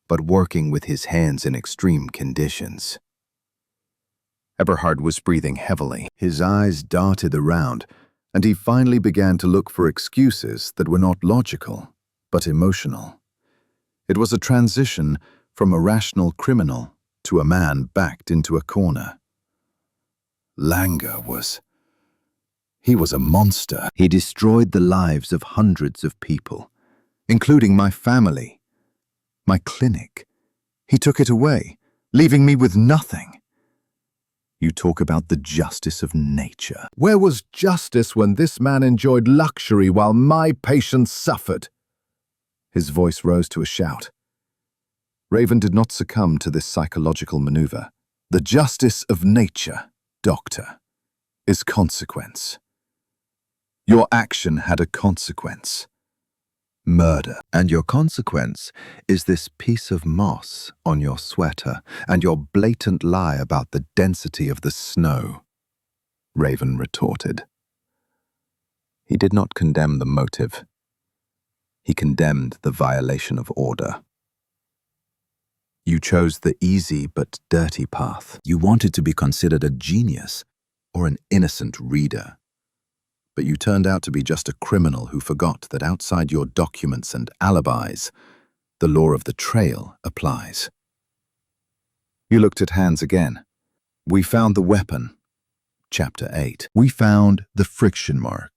Speaker 1: but working with his hands in extreme conditions. Eberhard was breathing heavily. His eyes darted around, and he finally began to look for excuses that were not logical, but emotional. It was a transition from a rational criminal to a man backed into a corner. Langer was... he was a monster. He destroyed the lives of hundreds of people, including my family, my clinic. He took it away, leaving me with nothing. You talk about the justice of nature. Where was justice when this man enjoyed luxury while my patients suffered? His voice rose to a shout. Raven did not succumb to this psychological maneuver. The justice of nature, Doctor, is consequence. Your action had a consequence. Murder. And your consequence is this piece of moss on your sweater and your blatant lie about the density of the snow, Raven retorted. He did not condemn the motive. He condemned the violation of order. You chose the easy but dirty path. You wanted to be considered a genius or an innocent reader. But you turned out to be just a criminal who forgot that outside your documents and alibis, the law of the trail applies. You looked at Hans again. We found the weapon. Chapter 8. We found the friction mark.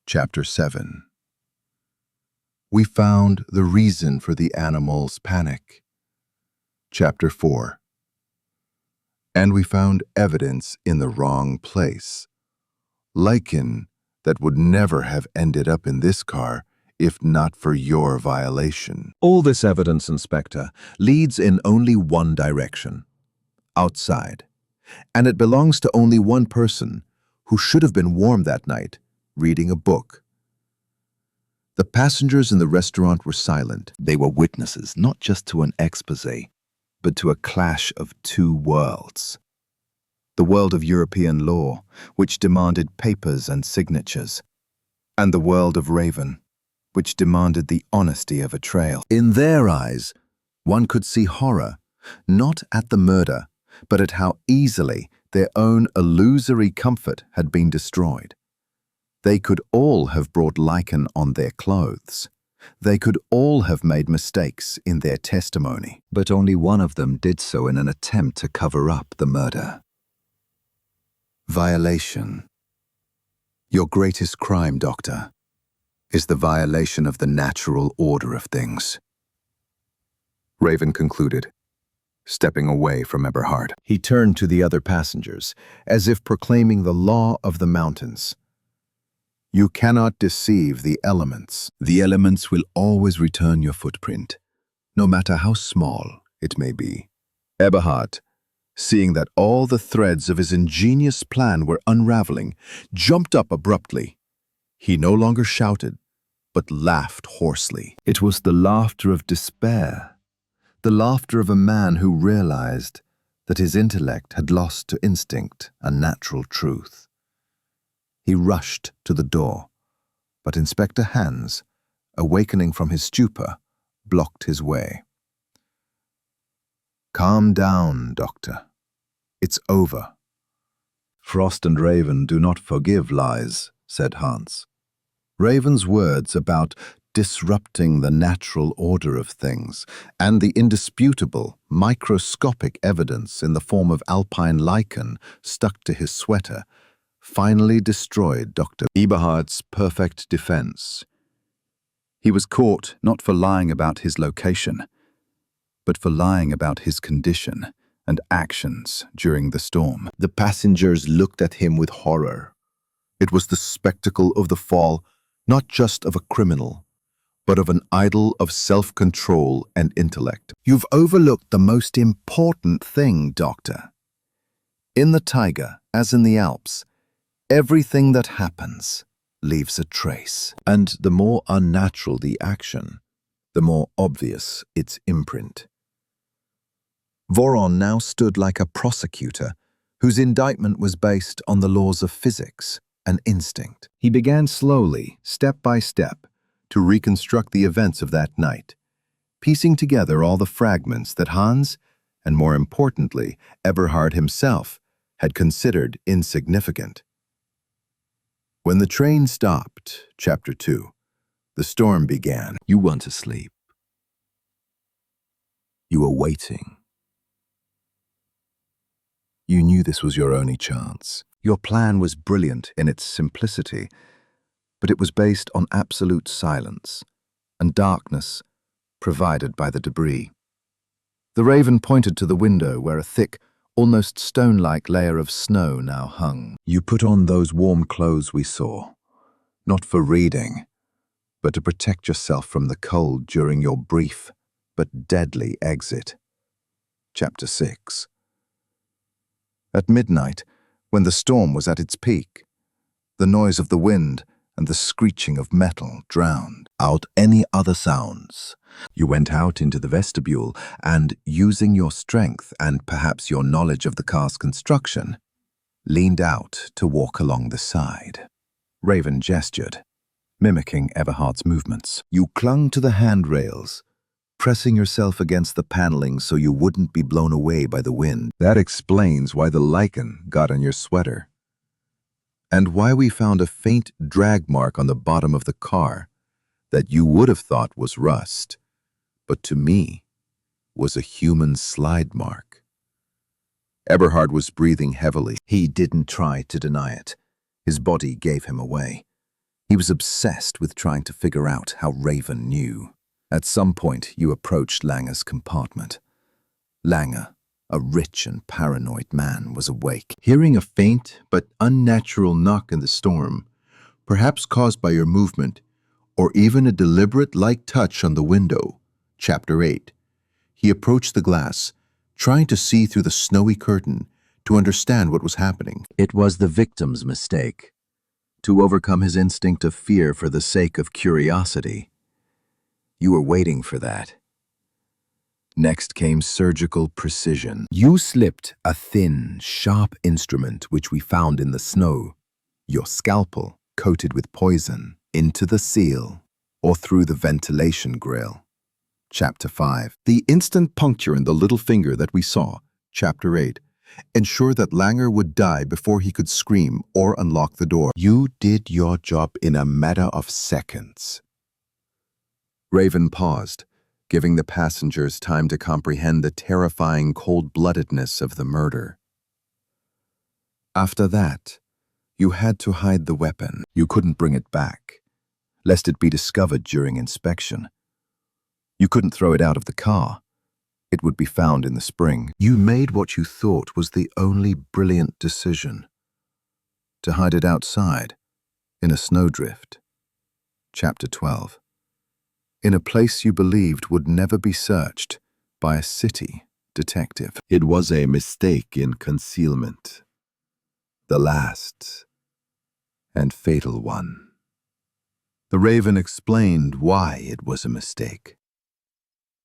Speaker 1: Chapter 7. We found the reason for the animal's panic. Chapter 4. And we found evidence in the wrong place. Lichen that would never have ended up in this car if not for your violation. All this evidence, Inspector, leads in only one direction. Outside. And it belongs to only one person who should have been warm that night, reading a book. The passengers in the restaurant were silent. They were witnesses not just to an exposé, but to a clash of two worlds. The world of European law, which demanded papers and signatures, and the world of Raven, which demanded the honesty of a trail. In their eyes, one could see horror, not at the murder, but at how easily their own illusory comfort had been destroyed. They could all have brought lichen on their clothes. They could all have made mistakes in their testimony, but only one of them did so in an attempt to cover up the murder.
Speaker 2: Violation. Your greatest crime, Doctor, is the violation of the natural order of things. Raven concluded, stepping away from Eberhard.
Speaker 4: He turned to the other passengers, as if proclaiming the law of the mountains. You cannot deceive the elements.
Speaker 1: The elements will always return your footprint, no matter how small it may be. Eberhard, seeing that all the threads of his ingenious plan were unraveling, jumped up abruptly. He no longer shouted, but laughed hoarsely.
Speaker 3: It was the laughter of despair, the laughter of a man who realized that his intellect had lost to instinct and natural truth. He rushed to the door, but Inspector Hans, awakening from his stupor, blocked his way. Calm down, Doctor. It's over.
Speaker 1: Frost and Raven do not forgive lies, said Hans. Raven's words about disrupting the natural order of things and the indisputable, microscopic evidence in the form of Alpine lichen stuck to his sweater finally destroyed Dr. Eberhard's perfect defense. He was caught not for lying about his location, but for lying about his condition and actions during the storm. The passengers looked at him with horror. It was the spectacle of the fall, not just of a criminal, but of an idol of self-control and intellect. You've overlooked the most important thing, Doctor. In the taiga, as in the Alps, everything that happens leaves a trace. And the more unnatural the action, the more obvious its imprint. Voron now stood like a prosecutor whose indictment was based on the laws of physics and instinct.
Speaker 4: He began slowly, step by step, to reconstruct the events of that night, piecing together all the fragments that Hans, and more importantly, Eberhard himself, had considered insignificant. When the train stopped, Chapter 2, the storm began.
Speaker 1: You want to sleep. You were waiting. You knew this was your only chance. Your plan was brilliant in its simplicity, but it was based on absolute silence and darkness provided by the debris. The Raven pointed to the window where a thick, almost stone-like layer of snow now hung. You put on those warm clothes we saw, not for reading, but to protect yourself from the cold during your brief but deadly exit. Chapter 6. At midnight, when the storm was at its peak, the noise of the wind and the screeching of metal drowned out any other sounds. You went out into the vestibule and, using your strength and perhaps your knowledge of the car's construction, leaned out to walk along the side. Raven gestured, mimicking Eberhard's movements. You clung to the handrails, pressing yourself against the paneling so you wouldn't be blown away by the wind. That explains why the lichen got on your sweater, and why we found a faint drag mark on the bottom of the car that you would have thought was rust, but to me was a human slide mark. Eberhard was breathing heavily. He didn't try to deny it. His body gave him away. He was obsessed with trying to figure out how Raven knew. At some point, you approached Langer's compartment. Langer, a rich and paranoid man, was awake. Hearing a faint but unnatural knock in the storm, perhaps caused by your movement, or even a deliberate light touch on the window, Chapter 8, he approached the glass, trying to see through the snowy curtain to understand what was happening. It was the victim's mistake, to overcome his instinct of fear for the sake of curiosity. You were waiting for that. Next came surgical precision. You slipped a thin, sharp instrument which we found in the snow, your scalpel coated with poison, into the seal or through the ventilation grill. Chapter 5. The instant puncture in the little finger that we saw, Chapter 8, ensured that Langer would die before he could scream or unlock the door. You did your job in a matter of seconds. Raven paused, giving the passengers time to comprehend the terrifying cold-bloodedness of the murder. After that, you had to hide the weapon. You couldn't bring it back, lest it be discovered during inspection. You couldn't throw it out of the car. It would be found in the spring. You made what you thought was the only brilliant decision: to hide it outside, in a snowdrift. Chapter 12. In a place you believed would never be searched by a city detective. It was a mistake in concealment. The last and fatal one. The Raven explained why it was a mistake.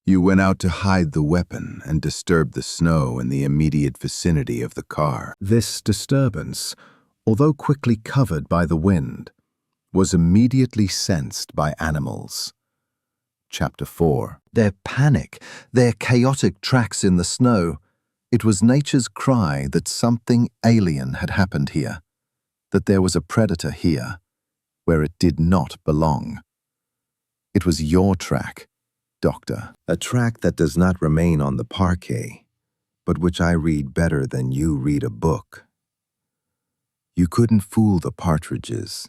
Speaker 1: You went out to hide the weapon and disturb the snow in the immediate vicinity of the car. This disturbance, although quickly covered by the wind, was immediately sensed by animals. Chapter 4. Their panic, their chaotic tracks in the snow, it was nature's cry that something alien had happened here, that there was a predator here, where it did not belong. It was your track, Doctor, a track that does not remain on the parquet, but which I read better than you read a book. You couldn't fool the partridges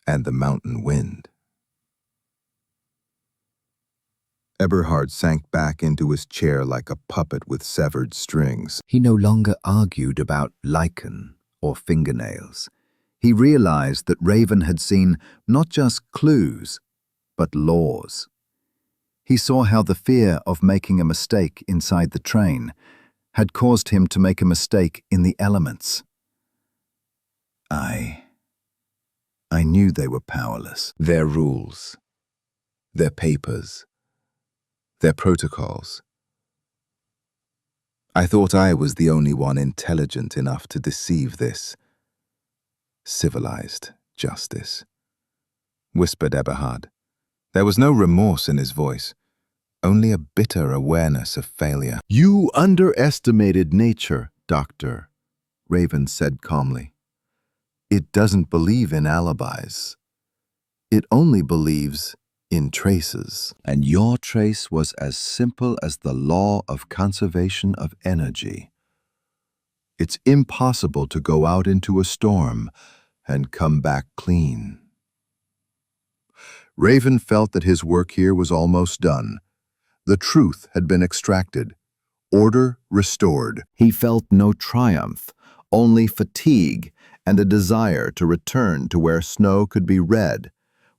Speaker 1: and the mountain wind. Eberhard sank back into his chair like a puppet with severed strings. He no longer argued about lichen or fingernails. He realized that Raven had seen not just clues, but laws. He saw how the fear of making a mistake inside the train had caused him to make a mistake in the elements. I knew they were powerless. Their rules, their papers, their protocols. I thought I was the only one intelligent enough to deceive this civilized justice, whispered Eberhard. There was no remorse in his voice, only a bitter awareness of failure. You underestimated nature, Doctor, Raven said calmly. It doesn't believe in alibis. It only believes in traces. And your trace was as simple as the law of conservation of energy. It's impossible to go out into a storm and come back clean. Raven felt that his work here was almost done. The truth had been extracted, order restored. He felt no triumph, only fatigue and a desire to return to where snow could be read,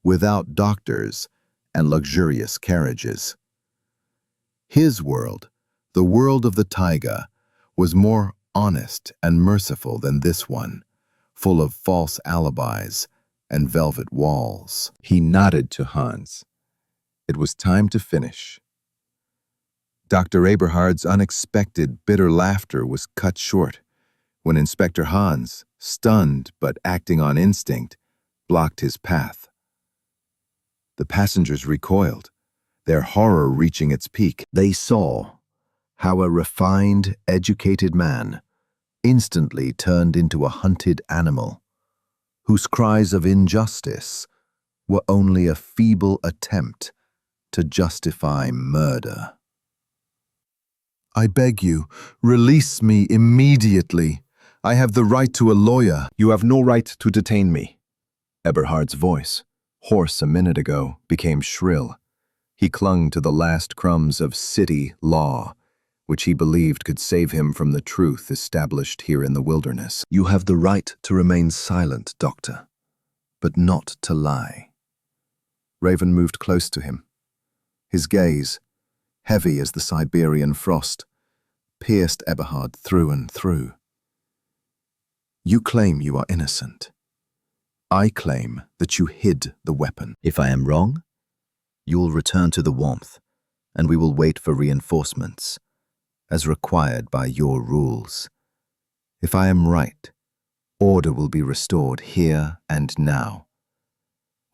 Speaker 1: without doctors and luxurious carriages. His world, the world of the taiga, was more honest and merciful than this one, full of false alibis and velvet walls. He nodded to Hans. It was time to finish. Dr. Eberhard's unexpected, bitter laughter was cut short when Inspector Hans, stunned but acting on instinct, blocked his path. The passengers recoiled, their horror reaching its peak. They saw how a refined, educated man instantly turned into a hunted animal, whose cries of injustice were only a feeble attempt to justify murder. I beg you, release me immediately. I have the right to a lawyer. You have no right to detain me. Eberhard's voice, hoarse a minute ago, became shrill. He clung to the last crumbs of city law, which he believed could save him from the truth established here in the wilderness. You have the right to remain silent, Doctor, but not to lie. Raven moved close to him. His gaze, heavy as the Siberian frost, pierced Eberhard through and through. You claim you are innocent. I claim that you hid the weapon. If I am wrong, you will return to the warmth, and we will wait for reinforcements, as required by your rules. If I am right, order will be restored here and now.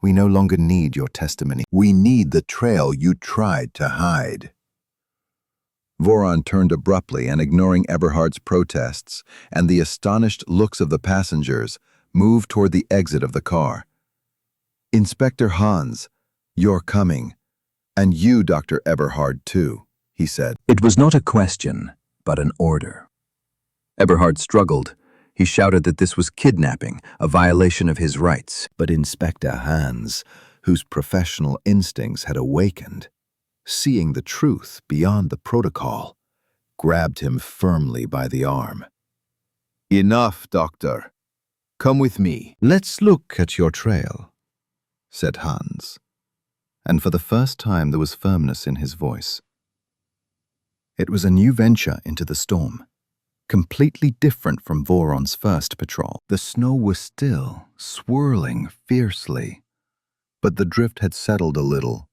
Speaker 1: We no longer need your testimony. We need the trail you tried to hide. Voron turned abruptly and, ignoring Eberhard's protests and the astonished looks of the passengers, moved toward the exit of the car. Inspector Hans, you're coming. And you, Dr. Eberhard, too, he said. It was not a question, but an order. Eberhard struggled,
Speaker 3: He shouted that this was kidnapping, a violation of his rights. But Inspector Hans, whose professional instincts had awakened, seeing the truth beyond the protocol, grabbed him firmly by the arm.
Speaker 4: Enough, Doctor. Come with me.
Speaker 3: "Let's look at your trail," said Hans, and for the first time there was firmness in his voice. It was a new venture into the storm, completely different from Voron's first patrol. The snow was still swirling fiercely, but the drift had settled a little,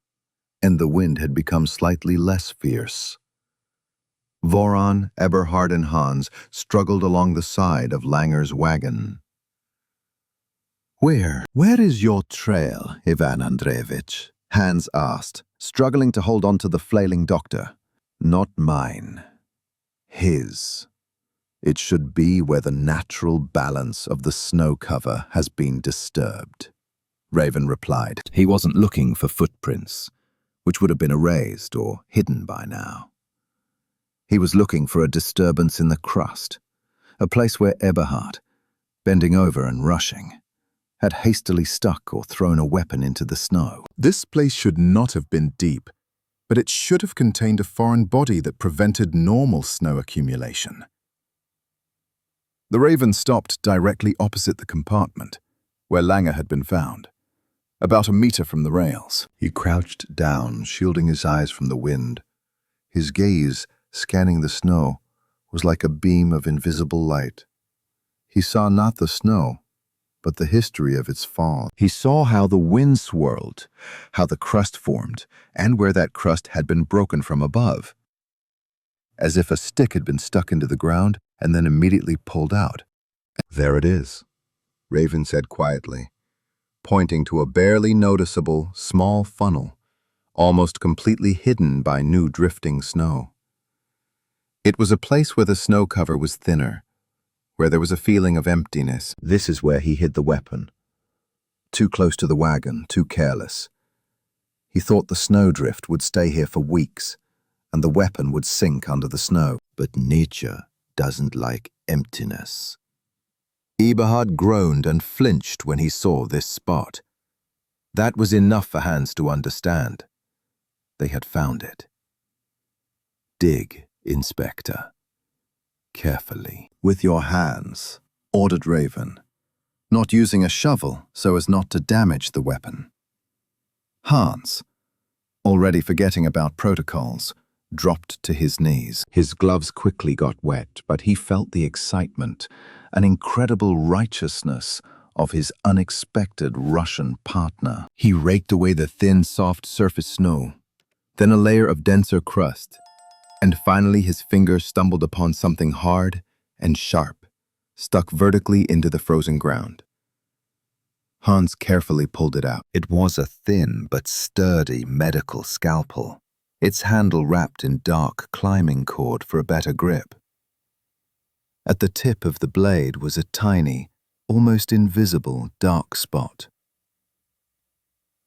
Speaker 3: and the wind had become slightly less fierce. Voron, Eberhard, and Hans struggled along the side of Langer's wagon. Where is your trail, Ivan Andreevich?" Hans asked, struggling to hold on to the flailing doctor. "Not mine. His. It should be where the natural balance of the snow cover has been disturbed," Raven replied. He wasn't looking for footprints, which would have been erased or hidden by now. He was looking for a disturbance in the crust, a place where Eberhard, bending over and rushing, had hastily stuck or thrown a weapon into the snow.
Speaker 1: This place should not have been deep, but it should have contained a foreign body that prevented normal snow accumulation. The Raven stopped directly opposite the compartment, where Langer had been found, about a meter from the rails. He crouched down, shielding his eyes from the wind. His gaze, scanning the snow, was like a beam of invisible light. He saw not the snow, but the history of its fall. He saw how the wind swirled, how the crust formed, and where that crust had been broken from above, as if a stick had been stuck into the ground and then immediately pulled out. "There it is," Raven said quietly, pointing to a barely noticeable, small funnel, almost completely hidden by new drifting snow. It was a place where the snow cover was thinner, where there was a feeling of emptiness. This is where he hid the weapon. Too close to the wagon, too careless. He thought the snowdrift would stay here for weeks, and the weapon would sink under the snow. But nature doesn't like emptiness. Eberhard groaned and flinched when he saw this spot. That was enough for Hans to understand. They had found it. "Dig, Inspector. Carefully. With your hands," ordered Raven, not using a shovel so as not to damage the weapon. Hans, already forgetting about protocols, dropped to his knees. His gloves quickly got wet, but he felt the excitement, an incredible righteousness of his unexpected Russian partner. He raked away the thin, soft surface snow, then a layer of denser crust, and finally his fingers stumbled upon something hard and sharp, stuck vertically into the frozen ground. Hans carefully pulled it out. It was a thin but sturdy medical scalpel, its handle wrapped in dark climbing cord for a better grip. At the tip of the blade was a tiny, almost invisible dark spot.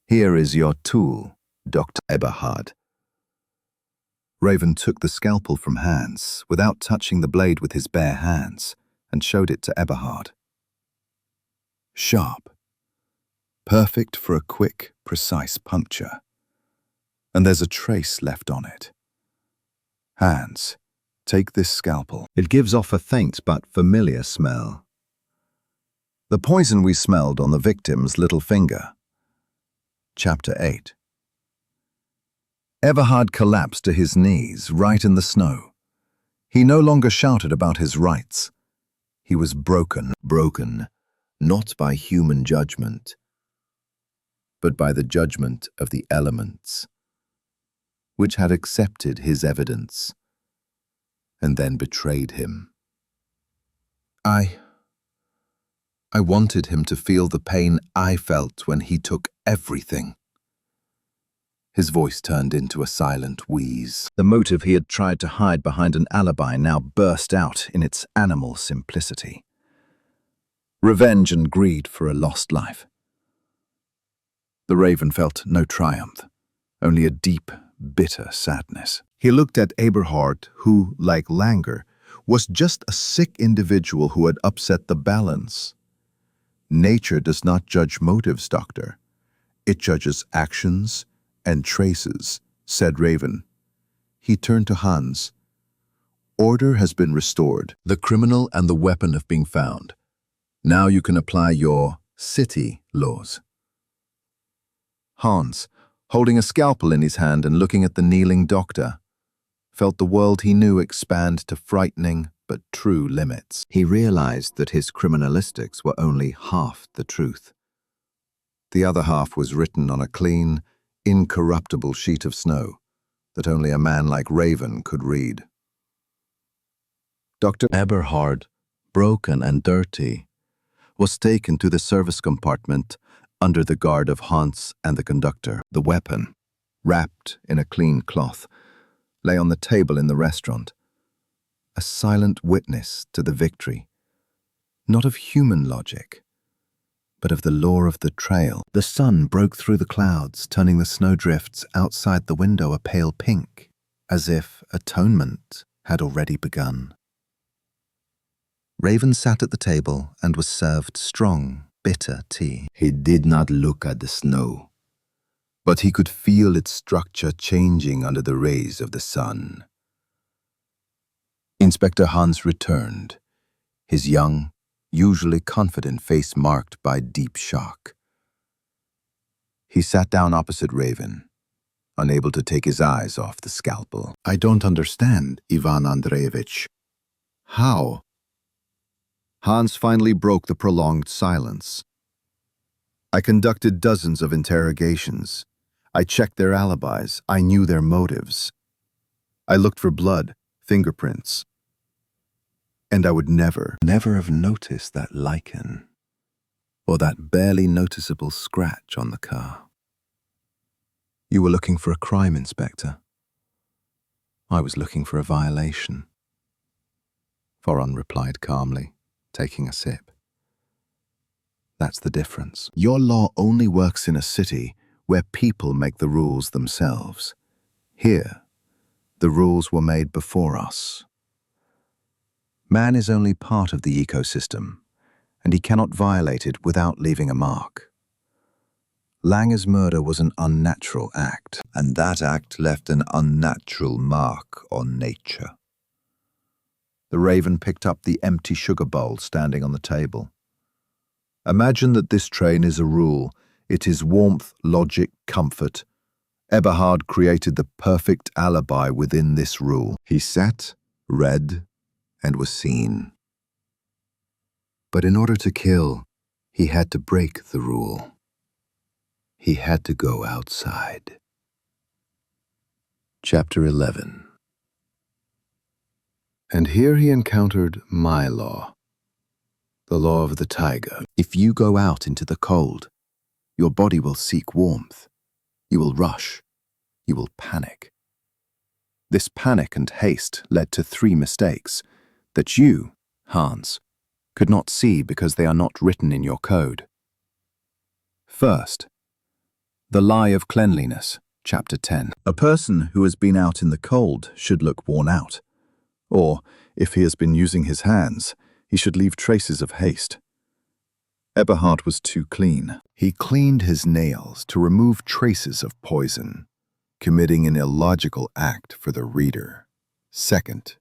Speaker 1: "Here is your tool, Dr. Eberhard." Raven took the scalpel from Hans without touching the blade with his bare hands and showed it to Eberhard. Sharp. Perfect for a quick, precise puncture. And there's a trace left on it. Hans, take this scalpel. It gives off a faint but familiar smell. The poison we smelled on the victim's little finger. Chapter 8. Eberhard collapsed to his knees, right in the snow. He no longer shouted about his rights. He was broken, not by human judgment, but by the judgment of the elements, which had accepted his evidence and then betrayed him. I wanted him to feel the pain I felt when he took everything. His voice turned into a silent wheeze. The motive he had tried to hide behind an alibi now burst out in its animal simplicity. Revenge and greed for a lost life. The Raven felt no triumph, only a deep, bitter sadness. He looked at Eberhard, who, like Langer, was just a sick individual who had upset the balance. Nature does not judge motives, Doctor. It judges actions and traces, said Raven. He turned to Hans. Order has been restored. The criminal and the weapon have been found. Now you can apply your city laws. Hans, holding a scalpel in his hand and looking at the kneeling doctor, felt the world he knew expand to frightening but true limits.
Speaker 3: He realized that his criminalistics were only half the truth. The other half was written on a clean, incorruptible sheet of snow that only a man like Raven could read. Dr.
Speaker 1: Eberhard, broken and dirty, was taken to the service compartment under the guard of Hans and the conductor.
Speaker 3: The weapon, wrapped in a clean cloth, lay on the table in the restaurant, a silent witness to the victory, not of human logic, but of the law of the trail. The sun broke through the clouds, turning the snowdrifts outside the window a pale pink, as if atonement had already begun. Raven sat at the table and was served strong, bitter tea.
Speaker 2: He did not look at the snow, but he could feel its structure changing under the rays of the sun. Inspector Hans returned, his young, usually confident face marked by deep shock. He sat down opposite Raven, unable to take his eyes off the scalpel.
Speaker 4: I don't understand, Ivan Andreevich. How? Hans finally broke the prolonged silence. I conducted dozens of interrogations. I checked their alibis. I knew their motives. I looked for blood, fingerprints. And I would never have noticed that lichen, or that barely noticeable scratch on the car.
Speaker 1: You were looking for a crime, Inspector. I was looking for a violation. Voron replied calmly, taking a sip. That's the difference.
Speaker 4: Your law only works in a city where people make the rules themselves. Here, the rules were made before us. Man is only part of the ecosystem, and he cannot violate it without leaving a mark. Lange's murder was an unnatural act,
Speaker 3: And that act left an unnatural mark on nature.
Speaker 4: The Raven picked up the empty sugar bowl standing on the table. Imagine that this train is a rule. It is warmth, logic, comfort. Eberhard created the perfect alibi within this rule.
Speaker 3: He sat, read, and was seen. But in order to kill, he had to break the rule. He had to go outside.
Speaker 4: Chapter 11. And here he encountered my law, the law of the tiger. If you go out into the cold, your body will seek warmth. You will rush. You will panic. This panic and haste led to 3 mistakes that you, Hans, could not see because they are not written in your code. First, the lie of cleanliness, Chapter 10. A person who has been out in the cold should look worn out. Or, if he has been using his hands, he should leave traces of haste. Eberhard was too clean. He cleaned his nails to remove traces of poison, committing an illogical act for the reader. Second,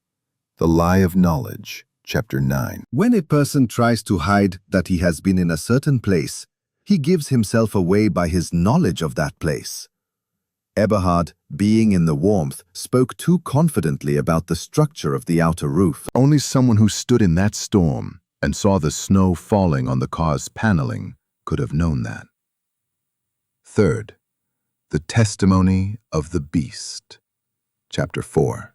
Speaker 4: the lie of knowledge, Chapter 9. When a person tries to hide that he has been in a certain place, he gives himself away by his knowledge of that place. Eberhard, being in the warmth, spoke too confidently about the structure of the outer roof. Only someone who stood in that storm and saw the snow falling on the car's paneling could have known that. Third, the testimony of the beast. Chapter 4.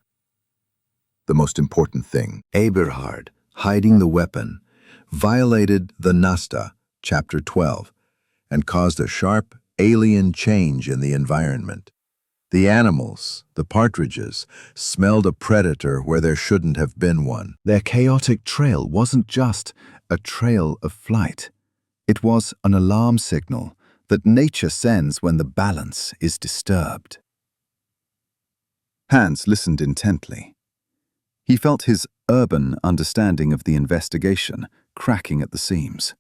Speaker 4: The most important thing. Eberhard, hiding the weapon, violated the Nasta, Chapter 12, and caused a sharp, alien change in the environment. The animals, the partridges, smelled a predator where there shouldn't have been one. Their chaotic trail wasn't just a trail of flight. It was an alarm signal that nature sends when the balance is disturbed. Hans listened intently.
Speaker 1: He felt his urban understanding of the investigation cracking at the seams.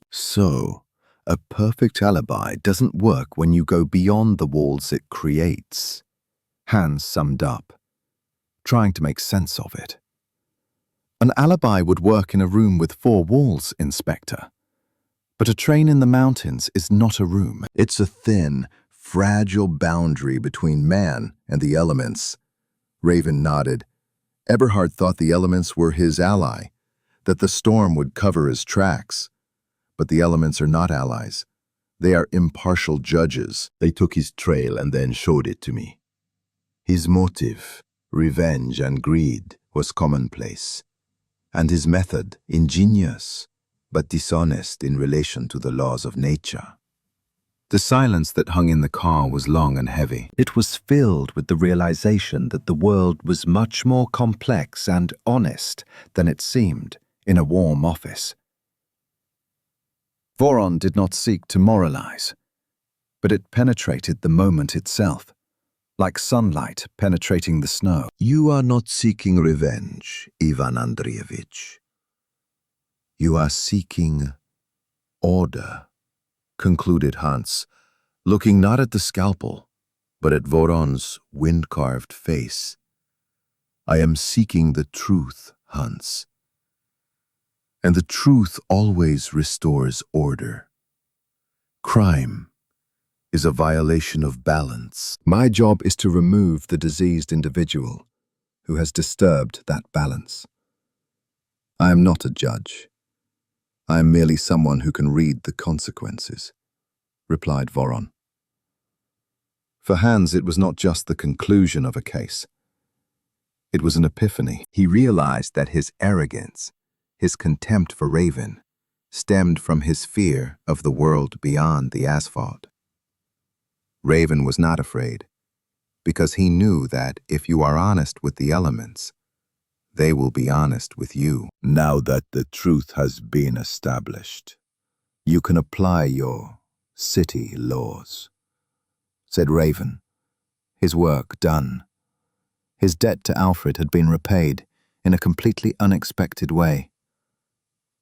Speaker 4: So, a perfect alibi doesn't work when you go beyond the walls it creates,
Speaker 1: Hans summed up, trying to make sense of it.
Speaker 4: An alibi would work in a room with 4 walls, Inspector. But a train in the mountains is not a room.
Speaker 1: It's a thin, fragile boundary between man and the elements. Raven nodded. Eberhard thought the elements were his ally, that the storm would cover his tracks. But the elements are not allies. They are impartial judges. They took his trail and then showed it to me. His motive, revenge and greed, was commonplace, and his method ingenious, but dishonest in relation to the laws of nature. The silence that hung in the car was long and heavy.
Speaker 6: It was filled with the realization that the world was much more complex and honest than it seemed in a warm office.
Speaker 1: Voron did not seek to moralize, but it penetrated the moment itself, like sunlight penetrating the snow.
Speaker 2: You are not seeking revenge, Ivan Andreevich. You are seeking order, concluded Hans, looking not at the scalpel, but at Voron's wind-carved face. I am seeking the truth, Hans. And the truth always restores order. Crime is a violation of balance.
Speaker 1: My job is to remove the diseased individual who has disturbed that balance. I am not a judge. I am merely someone who can read the consequences, replied Voron. For Hans, it was not just the conclusion of a case. It was an epiphany. He realized that his arrogance, his contempt for Raven, stemmed from his fear of the world beyond the asphalt. Raven was not afraid, because he knew that if you are honest with the elements, they will be honest with you.
Speaker 2: Now that the truth has been established, you can apply your city laws, said Raven, his work done. His debt to Alfred had been repaid in a completely unexpected way.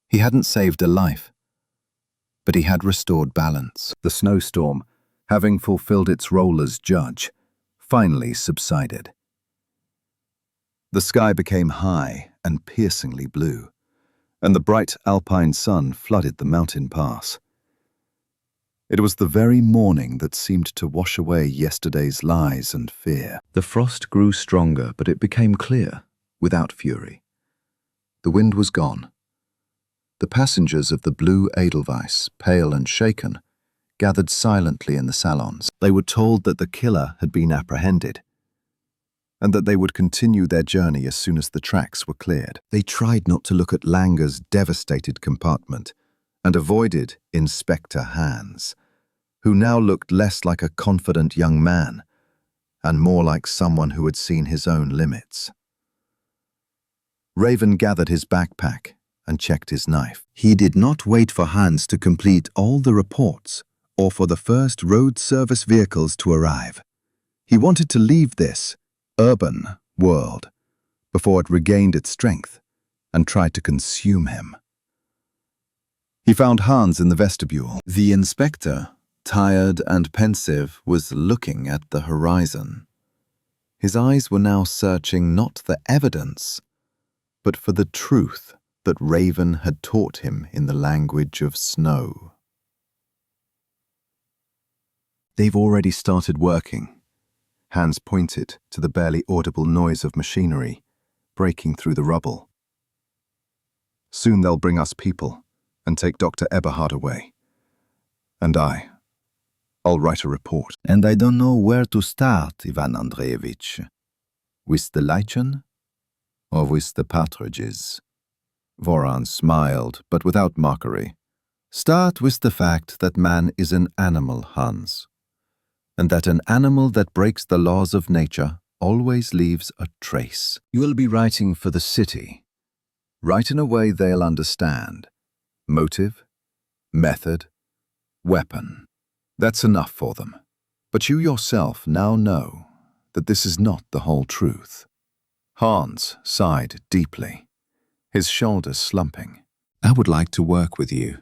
Speaker 2: He hadn't saved a life, but he had restored balance.
Speaker 1: The snowstorm, having fulfilled its role as judge, finally subsided. The sky became high and piercingly blue, and the bright Alpine sun flooded the mountain pass. It was the very morning that seemed to wash away yesterday's lies and fear. The frost grew stronger, but it became clear, without fury. The wind was gone. The passengers of the blue Edelweiss, pale and shaken, gathered silently in the salons. They were told that the killer had been apprehended, and that they would continue their journey as soon as the tracks were cleared. They tried not to look at Langer's devastated compartment and avoided Inspector Hans, who now looked less like a confident young man and more like someone who had seen his own limits. Raven gathered his backpack and checked his knife. He did not wait for Hans to complete all the reports or for the first road service vehicles to arrive. He wanted to leave this urban world before it regained its strength and tried to consume him. He found Hans in the vestibule. The inspector, tired and pensive, was looking at the horizon. His eyes were now searching not the evidence, but for the truth that Raven had taught him in the language of snow. They've already started working. Hans pointed to the barely audible noise of machinery breaking through the rubble. Soon they'll bring us people and take Dr. Eberhard away. And I'll write a report.
Speaker 2: And I don't know where to start, Ivan Andreevich. With the lichen or with the partridges?
Speaker 1: Voron smiled, but without mockery. Start with the fact that man is an animal, Hans, and that an animal that breaks the laws of nature always leaves a trace. You will be writing for the city. Write in a way they'll understand. Motive, method, weapon. That's enough for them. But you yourself now know that this is not the whole truth. Hans sighed deeply, his shoulders slumping. I would like to work with you.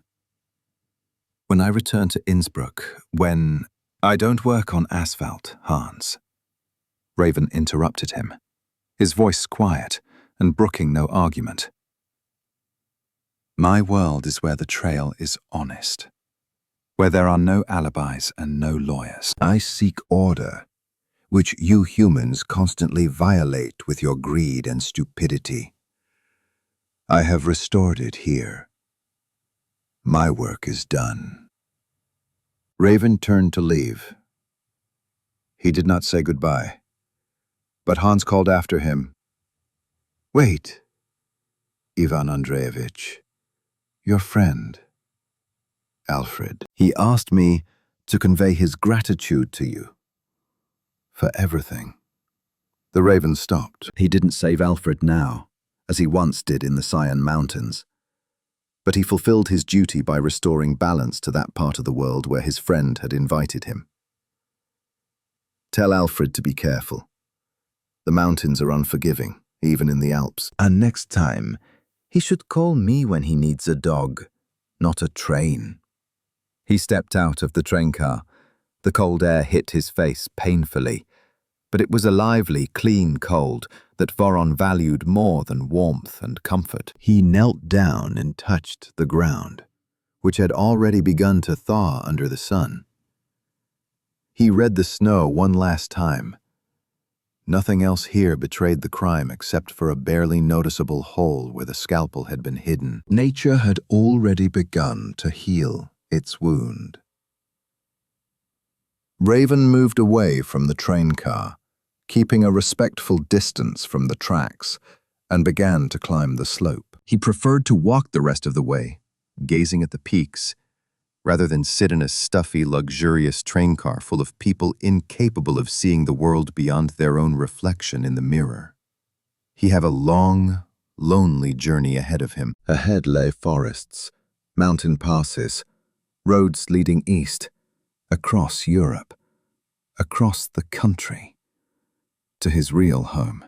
Speaker 1: When I return to Innsbruck, when... I don't work on asphalt, Hans. Raven interrupted him, his voice quiet and brooking no argument. My world is where the trail is honest, where there are no alibis and no lawyers.
Speaker 3: I seek order, which you humans constantly violate with your greed and stupidity. I have restored it here. My work is done.
Speaker 4: Raven turned to leave. He did not say goodbye, but Hans called after him. Wait, Ivan Andreevich, your friend, Alfred. He asked me to convey his gratitude to you for everything. The Raven stopped. He didn't save Alfred now, as he once did in the Cyan Mountains, but he fulfilled his duty by restoring balance to that part of the world where his friend had invited him. Tell Alfred to be careful. The mountains are unforgiving, even in the Alps.
Speaker 3: And next time, he should call me when he needs a dog, not a train.
Speaker 1: He stepped out of the train car. The cold air hit his face painfully, but it was a lively, clean cold that Voron valued more than warmth and comfort.
Speaker 4: He knelt down and touched the ground, which had already begun to thaw under the sun. He read the snow one last time. Nothing else here betrayed the crime except for a barely noticeable hole where the scalpel had been hidden.
Speaker 3: Nature had already begun to heal its wound.
Speaker 4: Raven moved away from the train car, keeping a respectful distance from the tracks, and began to climb the slope. He preferred to walk the rest of the way, gazing at the peaks, rather than sit in a stuffy, luxurious train car full of people incapable of seeing the world beyond their own reflection in the mirror. He had a long, lonely journey ahead of him. Ahead lay forests, mountain passes, roads leading east, across Europe, across the country, to his real home.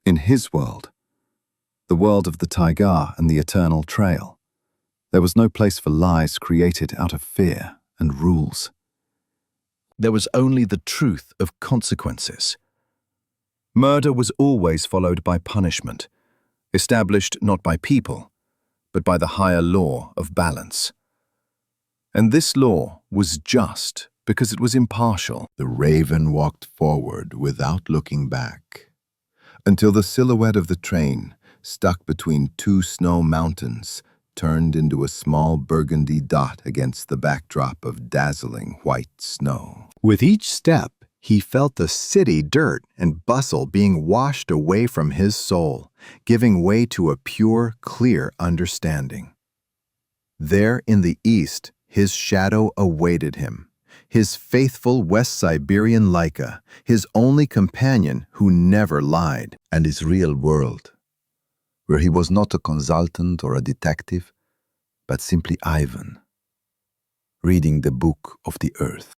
Speaker 4: In his world, the world of the taiga and the eternal trail, there was no place for lies created out of fear and rules. There was only the truth of consequences. Murder was always followed by punishment, established not by people, but by the higher law of balance. And this law was just because it was impartial. The Raven walked forward without looking back, until the silhouette of the train, stuck between two snow mountains, turned into a small burgundy dot against the backdrop of dazzling white snow. With each step, he felt the city dirt and bustle being washed away from his soul, giving way to a pure, clear understanding. There in the east, his shadow awaited him, his faithful West Siberian Leica, his only companion who never lied, and his real world, where he was not a consultant or a detective, but simply Ivan, reading the book of the earth.